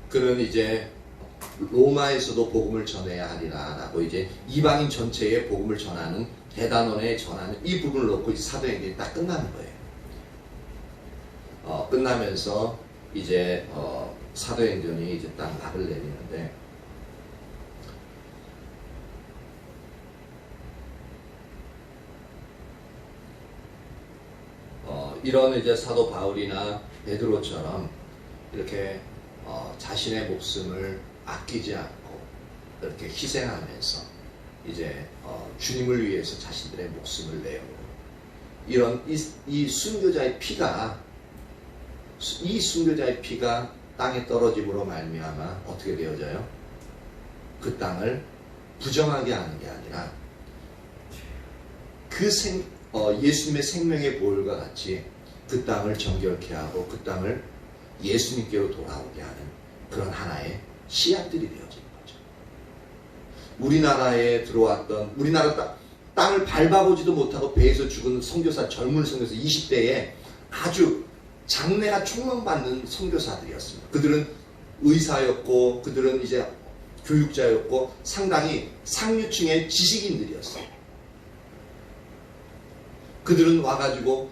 그는 이제 로마에서도 복음을 전해야 하리라 라고 이제 이방인 전체에 복음을 전하는, 대단원에 전하는 이 부분을 놓고 이제 사도행전이 딱 끝나는 거예요. 끝나면서 이제 사도행전이 이제 딱 막을 내리는데, 이런 이제 사도 바울이나 베드로처럼 이렇게 자신의 목숨을 아끼지 않고 이렇게 희생하면서 이제 주님을 위해서 자신들의 목숨을 내어고, 이런 이 순교자의 피가, 이 순교자의 피가 땅에 떨어짐으로 말미암아 어떻게 되어져요? 그 땅을 부정하게 하는 게 아니라 그 예수님의 생명의 보혈과 같이 그 땅을 정결케 하고 그 땅을 예수님께로 돌아오게 하는 그런 하나의 씨앗들이 되어지는 거죠. 우리나라에 들어왔던, 우리나라 땅을 밟아보지도 못하고 배에서 죽은 선교사, 젊은 선교사 20대에 아주 장래가 촉망받는 선교사들이었습니다. 그들은 의사였고 그들은 이제 교육자였고 상당히 상류층의 지식인들이었어요. 그들은 와가지고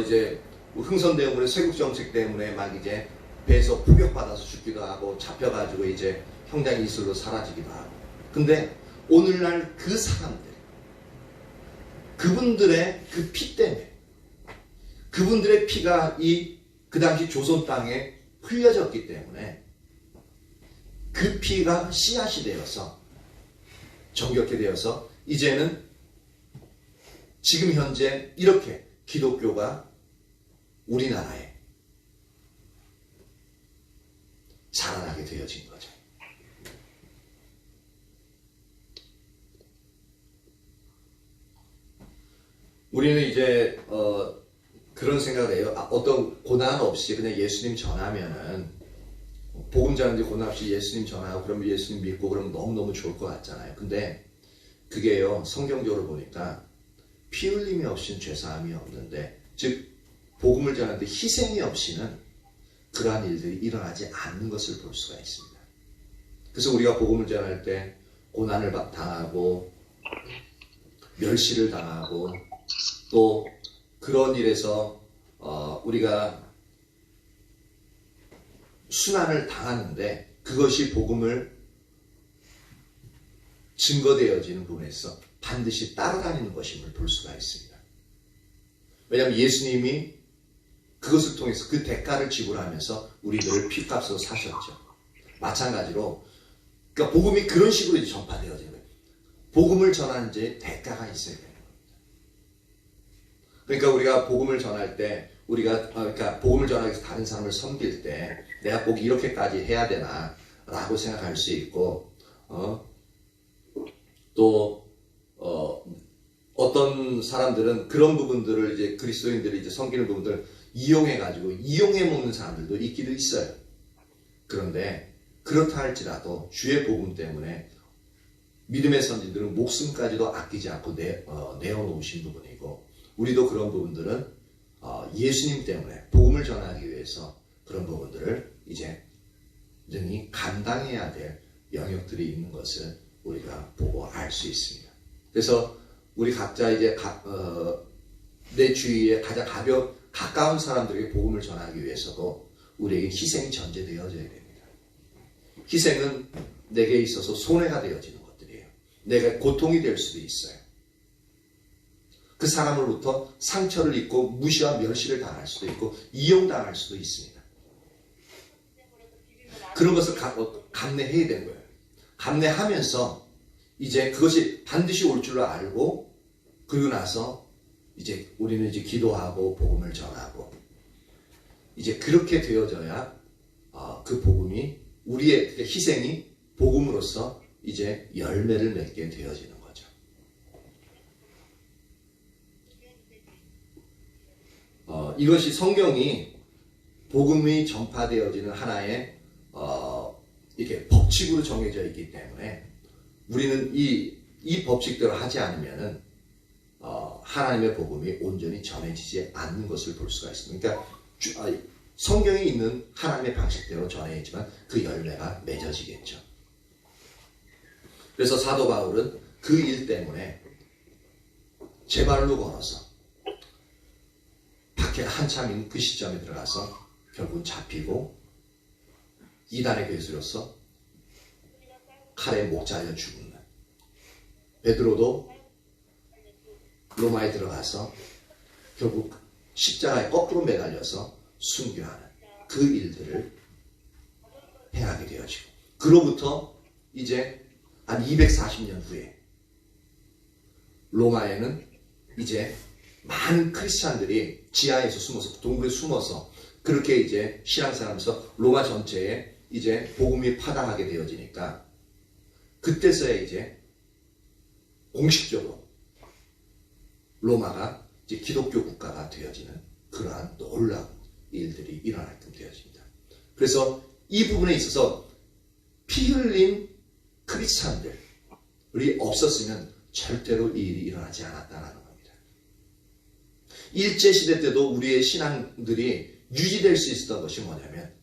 이제 흥선대원군의 쇄국 정책 때문에 막 이제 배에서 포격받아서 죽기도 하고 잡혀가지고 이제 형장 이슬로 사라지기도 하고. 근데 오늘날 그 사람들, 그분들의 그 피 때문에, 그분들의 피가 그 당시 조선 땅에 흘려졌기 때문에 그 피가 씨앗이 되어서 정결케 되어서 이제는 지금 현재 이렇게 기독교가 우리나라에 자라나게 되어진 거죠. 우리는 이제 그런 생각을 해요. 어떤 고난 없이 그냥 예수님 전하면은, 복음 전하는데 고난 없이 예수님 전하고 그러면 예수님 믿고 그러면 너무너무 좋을 것 같잖아요. 근데 그게요, 성경적으로 보니까 피 흘림이 없이는 죄사함이 없는데, 즉 복음을 전하는데 희생이 없이는 그러한 일들이 일어나지 않는 것을 볼 수가 있습니다. 그래서 우리가 복음을 전할 때 고난을 당하고 멸시를 당하고 또 그런 일에서 우리가 순환을 당하는데, 그것이 복음을 증거되어지는 부분에서 반드시 따라다니는 것임을 볼 수가 있습니다. 왜냐하면 예수님이 그것을 통해서 그 대가를 지불하면서 우리들을 피값으로 사셨죠. 마찬가지로 그러니까 복음이 그런 식으로 이제 전파되어지는 거예요. 복음을 전하는 이제 대가가 있어야 되는 겁니다. 그러니까 우리가 복음을 전할 때 그러니까 복음을 전하기 위해서 다른 사람을 섬길 때 내가 꼭 이렇게까지 해야 되나 라고 생각할 수 있고, 또 어떤 사람들은 그런 부분들을 이제 그리스도인들이 이제 섬기는 부분들을 이용해가지고 이용해 먹는 사람들도 있기도 있어요. 그런데 그렇다 할지라도 주의 복음 때문에 믿음의 선진들은 목숨까지도 아끼지 않고 내어놓으신 부분이고, 우리도 그런 부분들은 예수님 때문에 복음을 전하기 위해서 그런 부분들을 이제 능히 감당해야 될 영역들이 있는 것을 우리가 보고 알 수 있습니다. 그래서 우리 각자 이제 내 주위에 가장 가까운 사람들에게 복음을 전하기 위해서도 우리에게 희생이 전제되어져야 됩니다. 희생은 내게 있어서 손해가 되어지는 것들이에요. 내가 고통이 될 수도 있어요. 그 사람으로부터 상처를 입고 무시와 멸시를 당할 수도 있고 이용당할 수도 있습니다. 그런 것을 감내해야 되는 거예요. 감내하면서 이제 그것이 반드시 올 줄로 알고 그리고 나서 이제 우리는 이제 기도하고 복음을 전하고 이제 그렇게 되어져야 그 복음이 우리의 희생이 복음으로서 이제 열매를 맺게 되어지는 거죠. 이것이 성경이 복음이 전파되어지는 하나의 이렇게 법칙으로 정해져 있기 때문에 우리는 이 법칙대로 하지 않으면은 하나님의 복음이 온전히 전해지지 않는 것을 볼 수가 있습니다. 그러니까 성경에 있는 하나님의 방식대로 전해지만 그 열매가 맺어지겠죠. 그래서 사도 바울은 그 일 때문에 제 발로 걸어서 박해가 한참인 그 시점에 들어가서 결국 잡히고 이단의 괴수로서 칼에 목 잘려 죽는 베드로도 로마에 들어가서 결국 십자가에 거꾸로 매달려서 순교하는 그 일들을 행하게 되어지고 그로부터 이제 한 240년 후에 로마에는 이제 많은 크리스찬들이 지하에서 숨어서 동굴에 숨어서 그렇게 이제 신앙생활하면서 로마 전체에 이제 복음이 파당하게 되어지니까 그때서야 이제 공식적으로 로마가 이제 기독교 국가가 되어지는 그러한 놀라운 일들이 일어나게끔 되어집니다. 그래서 이 부분에 있어서 피 흘린 크리스찬들이 없었으면 절대로 이 일이 일어나지 않았다는 겁니다. 일제시대 때도 우리의 신앙들이 유지될 수 있었던 것이 뭐냐면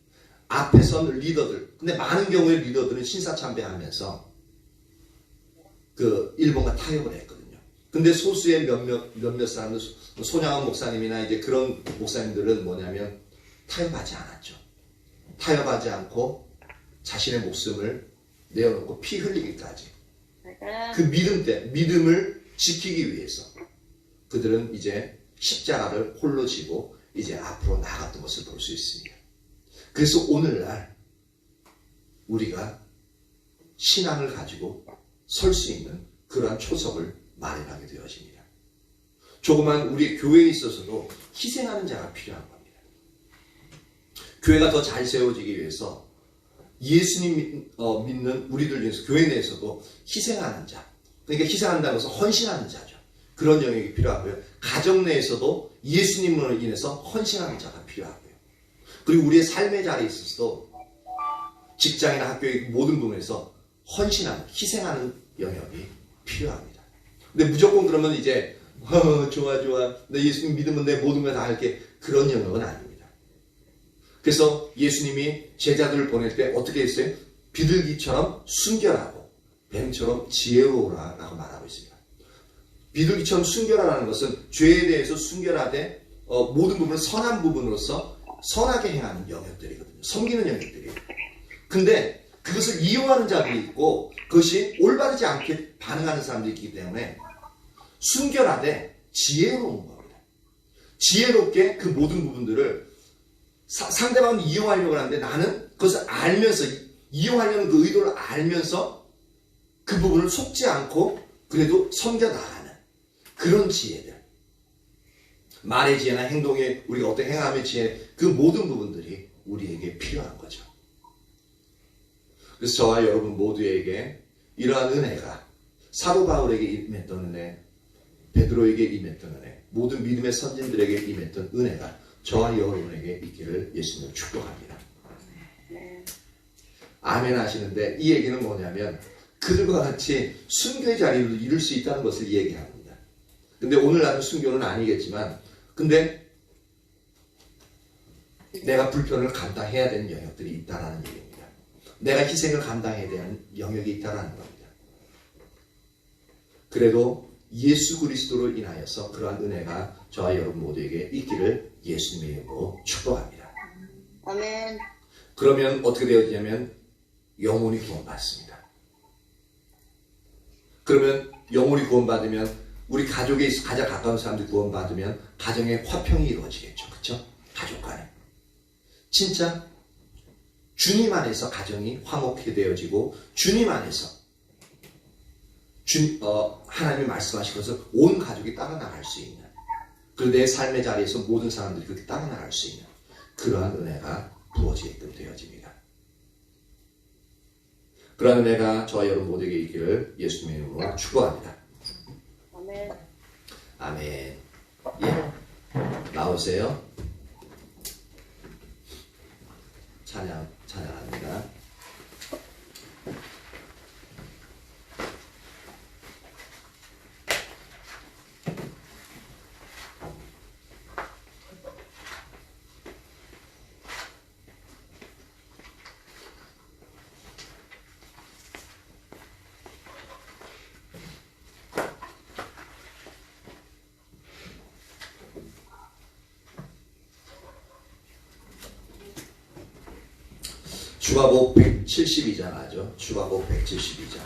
앞에 선 리더들, 근데 많은 경우에 리더들은 신사참배하면서 그 일본과 타협을 했거든요. 근데 소수의 몇몇 사람들, 손양원 목사님이나 이제 그런 목사님들은 뭐냐면 타협하지 않았죠. 타협하지 않고 자신의 목숨을 내어놓고 피 흘리기까지. 그 믿음을 지키기 위해서 그들은 이제 십자가를 홀로 지고 이제 앞으로 나아갔던 것을 볼 수 있습니다. 그래서 오늘날 우리가 신앙을 가지고 설 수 있는 그러한 초석을 마련하게 되어집니다. 조그만 우리 교회에 있어서도 희생하는 자가 필요한 겁니다. 교회가 더 잘 세워지기 위해서 예수님 믿는 우리들 중에서 교회 내에서도 희생하는 자, 그러니까 희생한다고 해서 헌신하는 자죠. 그런 영역이 필요하고요. 가정 내에서도 예수님으로 인해서 헌신하는 자가 필요하고요. 그리고 우리의 삶의 자리에 있어서도 직장이나 학교의 모든 부분에서 헌신하는, 희생하는 영역이 필요합니다. 근데 무조건 그러면 이제 좋아 내 예수님 믿으면 내 모든 걸 다 할게, 그런 영역은 아닙니다. 그래서 예수님이 제자들을 보낼 때 어떻게 했어요? 비둘기처럼 순결하고 뱀처럼 지혜로우라 라고 말하고 있습니다. 비둘기처럼 순결하라는 것은 죄에 대해서 순결하되 모든 부분을 선한 부분으로서 선하게 행하는 영역들이거든요. 섬기는 영역들이에요. 근데 그것을 이용하는 자들이 있고 그것이 올바르지 않게 반응하는 사람들이 있기 때문에 순결하되 지혜로운 겁니다. 지혜롭게 그 모든 부분들을 상대방은 이용하려고 하는데 나는 그것을 알면서, 이용하려는 그 의도를 알면서 그 부분을 속지 않고 그래도 섬겨나가는 그런 지혜들, 말의 지혜나 행동의 우리가 어떤 행함의 지혜, 그 모든 부분들이 우리에게 필요한 거죠. 그래서 저와 여러분 모두에게 이러한 은혜가 사도 바울에게 임했던 은혜, 베드로에게 임했던 은혜, 모든 믿음의 선진들에게 임했던 은혜가 저와 여러분에게 있기를 예수님을 축복합니다. 아멘 하시는데 이 얘기는 뭐냐면 그들과 같이 순교의 자리를 이룰 수 있다는 것을 얘기합니다. 근데 오늘 나는 순교는 아니겠지만 근데 내가 불편을 감당해야 되는 영역들이 있다는 얘기입니다. 내가 희생을 감당해야 되는 영역이 있다는 겁니다. 그래도 예수 그리스도로 인하여서 그러한 은혜가 저와 여러분 모두에게 있기를 예수님의 이름으로 축복합니다. 아멘. 그러면 어떻게 되었냐면 영혼이 구원받습니다. 그러면 영혼이 구원받으면 우리 가족에 가장 가까운 사람들이 구원받으면 가정에 화평이 이루어지겠죠. 그렇죠? 가족 간에. 진짜 주님 안에서 가정이 화목히 되어지고 주님 안에서 하나님이 말씀하신 것을 온 가족이 따라 나갈 수 있는, 그리고 내 삶의 자리에서 모든 사람들이 그렇게 따라 나갈 수 있는 그러한 은혜가 부어지게끔 되어집니다. 그러한 은혜가 저와 여러분 모두에게 있기를 예수님의 이름으로 축복합니다. 아멘. 아멘. 예, 나오세요. 찬양합니다. 주가복 172장 하죠. 주가복 172장.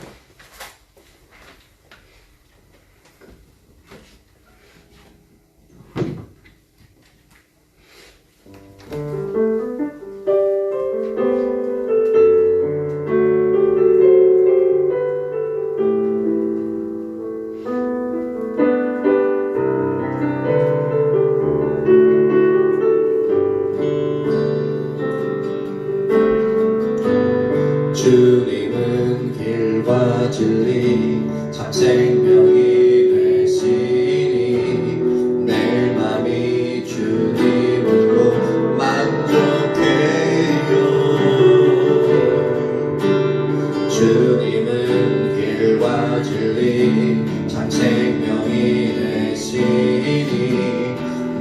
주님은 길과 진리 참 생명이 되시니 내 맘이 주님으로 만족해요. 주님은 길과 진리 참 생명이 되시니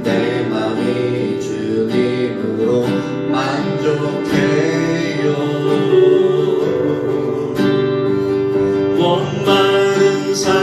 내 맘이 주님으로 만족해요. 목마른 삶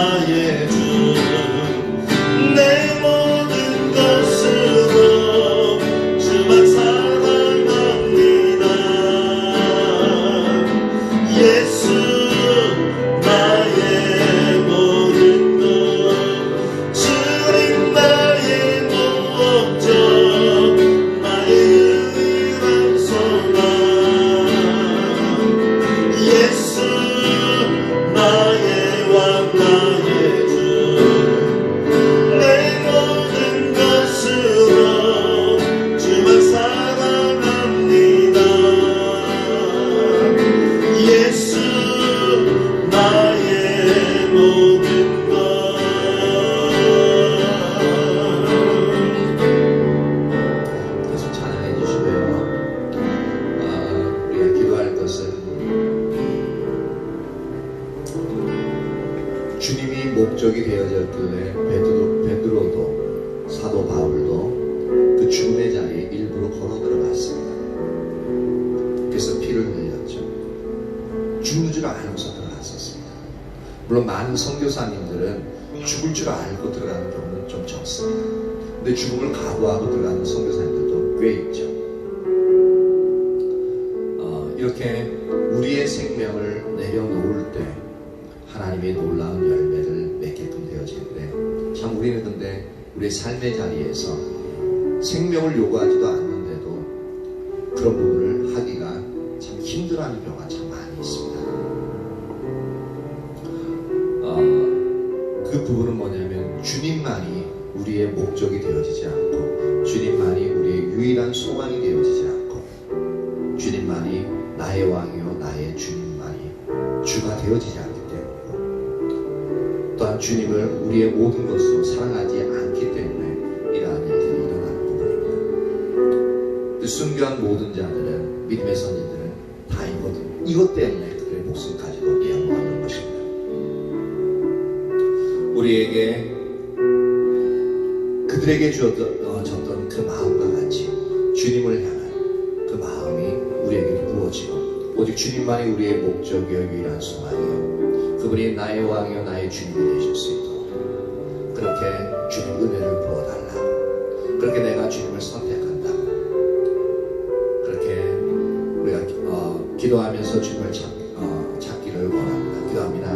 나의 주 내 모든 것으로 주만 사랑합니다. 예수 나의 모든 것 주님 나의 목적 나의 유일한 소망 예수 나의 왕 나의 주 내 모든 것으로 주만 사랑합니다. 예수 나의 모든 것 계속 찬양해 주시고요. 우리가 기도할 것은 주님이 목적이 되어졌길래 베드로도 사도 바울도 그 죽음의 자리에 일부러 걸어 들어갔습니다. 그래서 피를 흘렸죠. 죽는 줄 알고서 들어갔었습니다. 물론 많은 선교사님들은 죽을 줄 알고 들어가는 경우는 좀 적습니다. 근데 죽음을 각오하고 들어가는 선교사님들도 꽤 있죠. 이렇게 우리의 생명을 내려놓을 때 하나님의 놀라운 열매를 맺게끔 되어지는데 참 우리는 근데 우리의 삶의 자리에서 생명을 요구하지도 않는데도 그런 부분을 하기가 참 힘들어하는 경우가 참 많이 있습니다. 그 부분은 뭐냐면 주님만이 우리의 목적이 되어지지 않고 주님만이 우리의 유일한 소망이 되어지지 않고 주님만이 나의 왕이요 나의 주님만이 주가 되어지지 않기 때문이고 또한 주님을 우리의 모든 것으로 사랑하지 않기 때문에 이러한 일들이 일어나는 부분입니다. 그 순교한 모든 자들은 믿음의 선지들은 다 이것 때문에 그들의 목숨까지도 양보하는 것입니다. 우리에게 그들에게 줬던 그 마음과 같이 주님을 향한 그 마음이 우리에게도 부어지고 오직 주님만이 우리의 목적이요 유일한 소망이요 그분이 나의 왕이요 나의 주님이 되실 수 있도록 그렇게 주님 은혜를 부어달라고 그렇게 내가 주님을 선택한다고 그렇게 우리가 기도하면서 주님을 찾기를 원합니다. 기도합니다.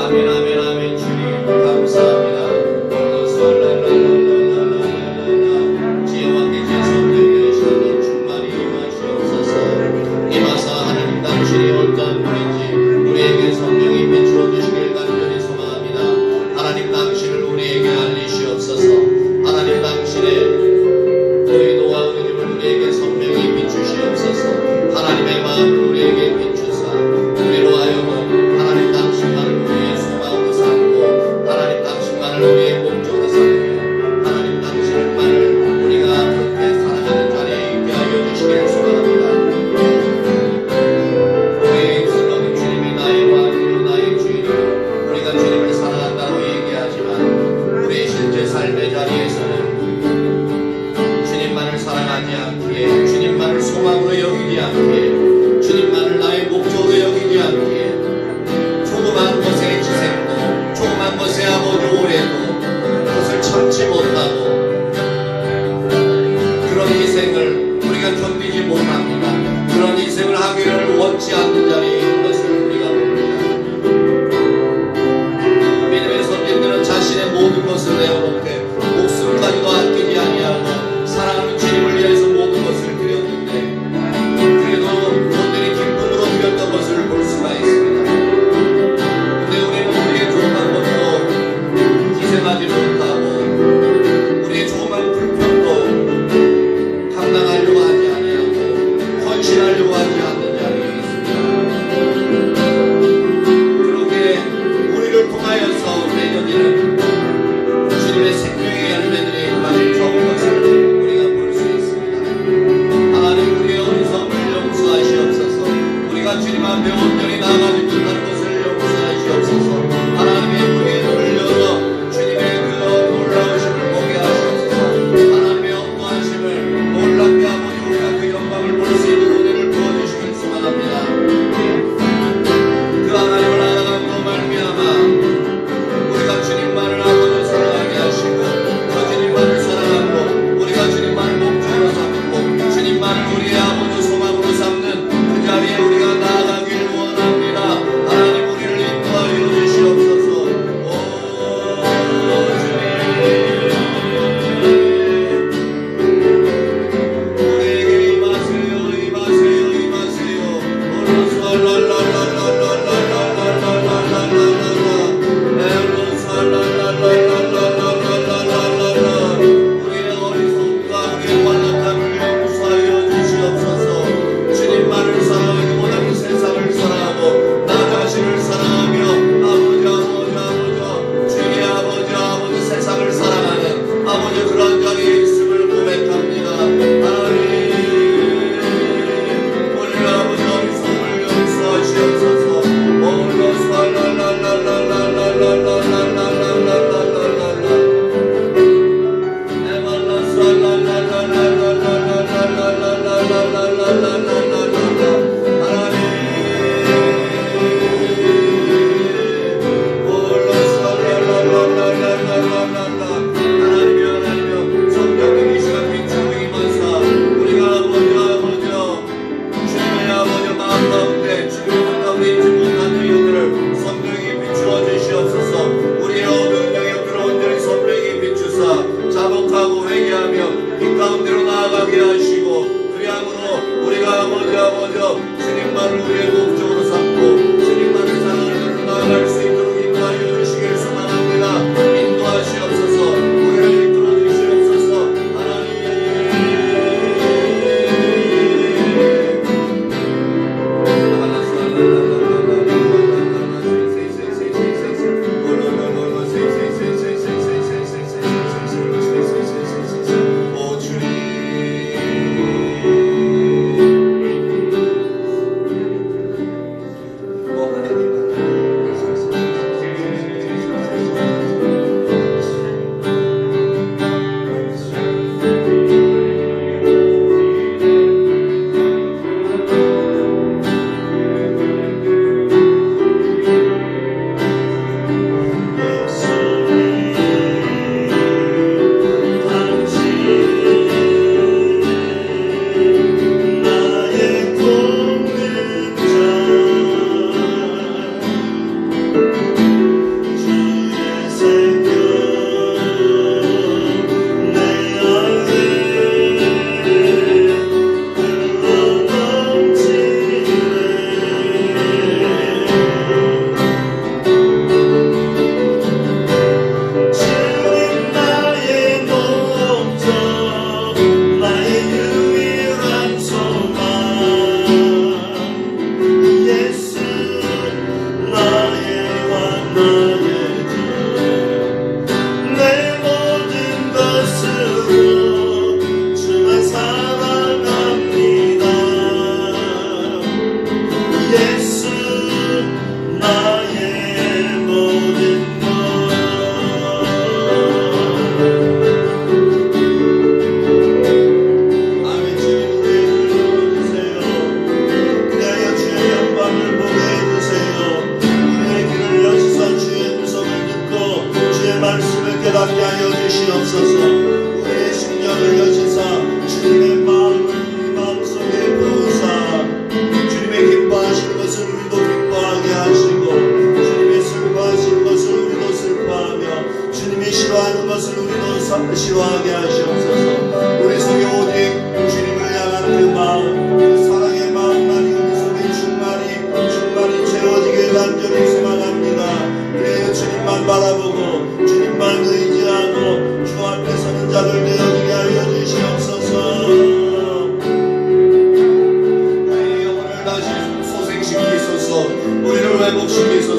아멘 아멘 아멘. 주님 감사합니다. 지혜와 계신 성령의 시간에 충만히 임하시옵소서. 임하사 하나님 당신이 어떤 분인지 우리에게 성령이 비추어 주시길 간절히 소망합니다. 하나님 당신을 우리에게 알리시옵소서. 하나님 당신의 의도와 의님을 우리에게 선명히 비추시옵소서. 하나님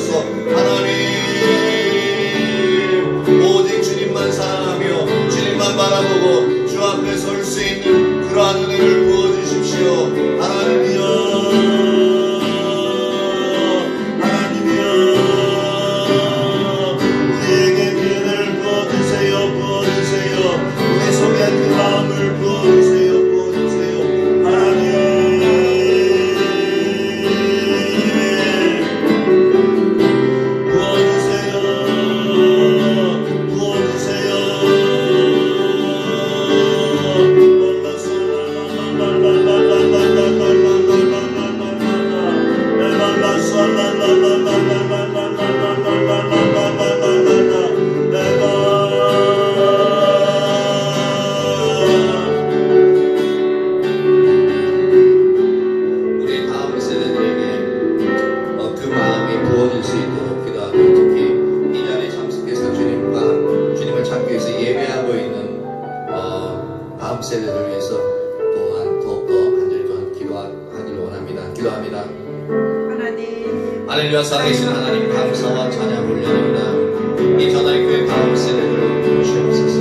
주옵소서. 하나님 오직 주님만 사랑하며 주님만 바라보고 주 앞에 설 수 있는 그러한 은혜를 부어주십시오. 하나님이여, 하나님이여, 우리에게 그 은혜를 부어주세요. 우리 속에 그 마음을 부어주세요. 하나님 우리 다음 세대들에게 그 마음이 부어질 수 있도록 기도하고, 특히 이 자리에 참석해서 주님을 찾기 위해서 예배하고 있는 다음 세대를 위해서 또한 더욱더 간절히 또한 기도하기를 원합니다. 기도합니다. 하늘과 살아계신 하나님, 감사와 찬양 올려드립니다. 이 전하의 교회 다음 세대들을 주옵소서.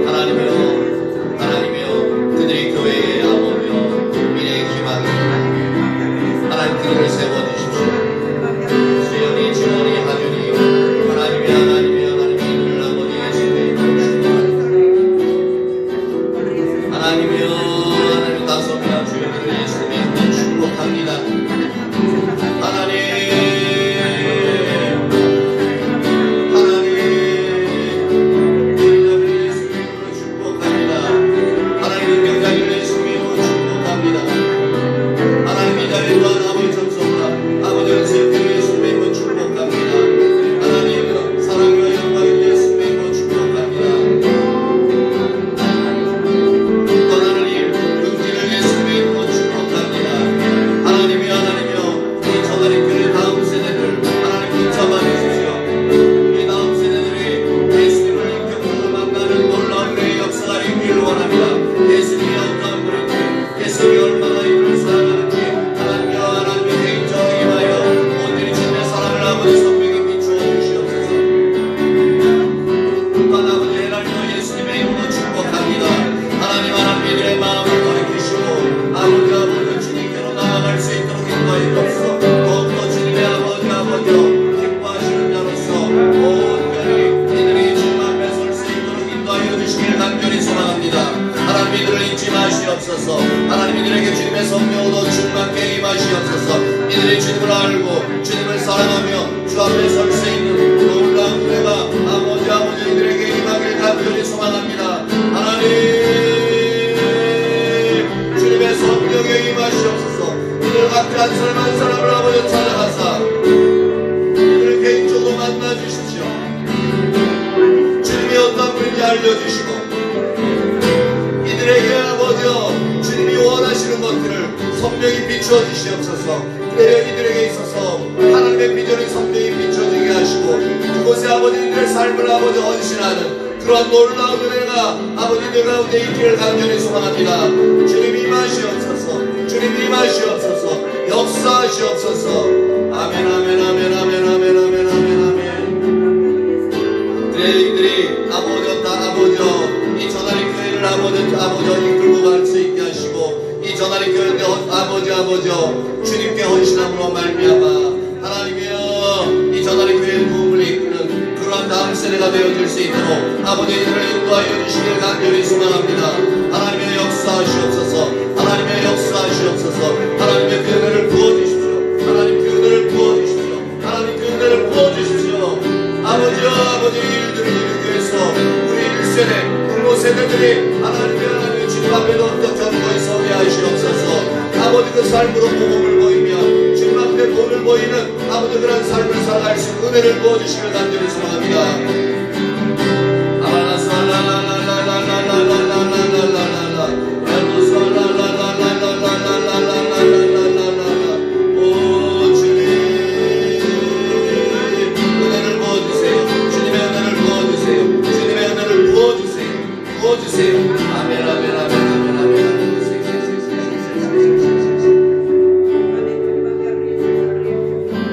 하나님이여, 그들이 교회의 아버며 미래의 희망입니다. 하나님, 그들을 세워주십시오. 수연이, 지원이, 하준이, 하나님의 이들 아버지 예수의 축복합니다. 하나님 다섯이나 주여들을 예수의 이름으로 축복합니다. 하나님 하나님, 이들에게 주님의 성령으로 충만케 임하시옵소서. 이들이 주님을 알고 주님을 사랑하며 주 앞에 설 수 있는 놀라운 은혜가 아버지 이들에게 임하길 간절히 소망합니다. 하나님, 주님의 성령에 임하시옵소서. 이들 각자 한 사람 한 사람을 아버지 찾아가사 이들을 개인적으로 만나 주십시오. 주님이 어떤 분인지 알려주시고, 이들에게 아버지여 주님이 원하시는 것들을 선명히 비추어 주시옵소서. 그래야 이들에게 있어서 하나님의 비전이 선명히 비춰지게 하시고, 그곳에 아버지들의 삶을 아버지 헌신하는 그러한 놀라운 은혜가 아버지들 가운데 있기를 간절히 소망합니다. 주님 임하시옵소서. 주님 임하시옵소서. 역사하시옵소서. 아멘, 아멘, 아멘, 아멘, 아멘, 아멘, 아멘, 아멘. 그래 이들이 아버지여 이 전하리 교회를 아버지여 이끌고 갈 수 있게 하시고, 이 전하리 교회의 아버지여 주님께 헌신함으로 말미암아 하나님이여 이 전하리 교회의 부흥을 이끄는 그러한 다음 세대가 되어질 수 있도록 아버지 이들을 인도하여 주시길 간절히 소망합니다. 하나님의 역사하시옵소서. 하나님의 역사하시옵소서. 하나님의 그 은혜를 부어주십시오. 하나님 그 은혜를 부어주십시오. 하나님 그 은혜를 부어주십시오. 아버지 일들을 이루기 위해서 우리 1세대 부모 세대들이 하나님의 주님 앞에 더욱더 견고히 서게 하시옵소서. 아버지 그 삶으로 복음을 보이며 주님 앞에 본을 보이는 아버지 그런 삶을 살아갈 수 있는 은혜를 부어주시길 간절히 소망합니다.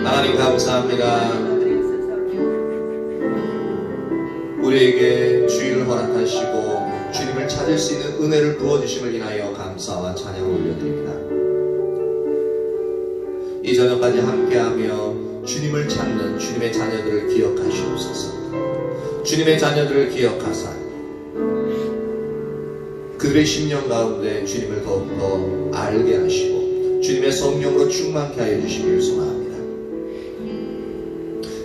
하나님 감사합니다. 우리에게 주의를 허락하시고 주님을 찾을 수 있는 은혜를 부어주심을 인하여 감사와 찬양을 올려드립니다. 이 저녁까지 함께하며 주님을 찾는 주님의 자녀들을 기억하시옵소서. 주님의 자녀들을 기억하사 그들의 심령 가운데 주님을 더욱더 알게 하시고 주님의 성령으로 충만케 하여 주시기를 소망합니다.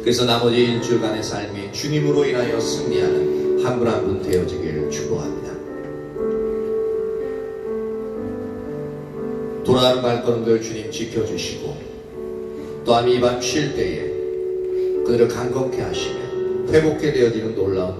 그래서 나머지 일주일간의 삶이 주님으로 인하여 승리하는 한 분 한 분 되어지기를 축복합니다. 돌아가는 발걸음들 주님 지켜주시고 또한 이 밤 쉴 때에 그들을 강건케 하시며 회복케 되어지는 놀라운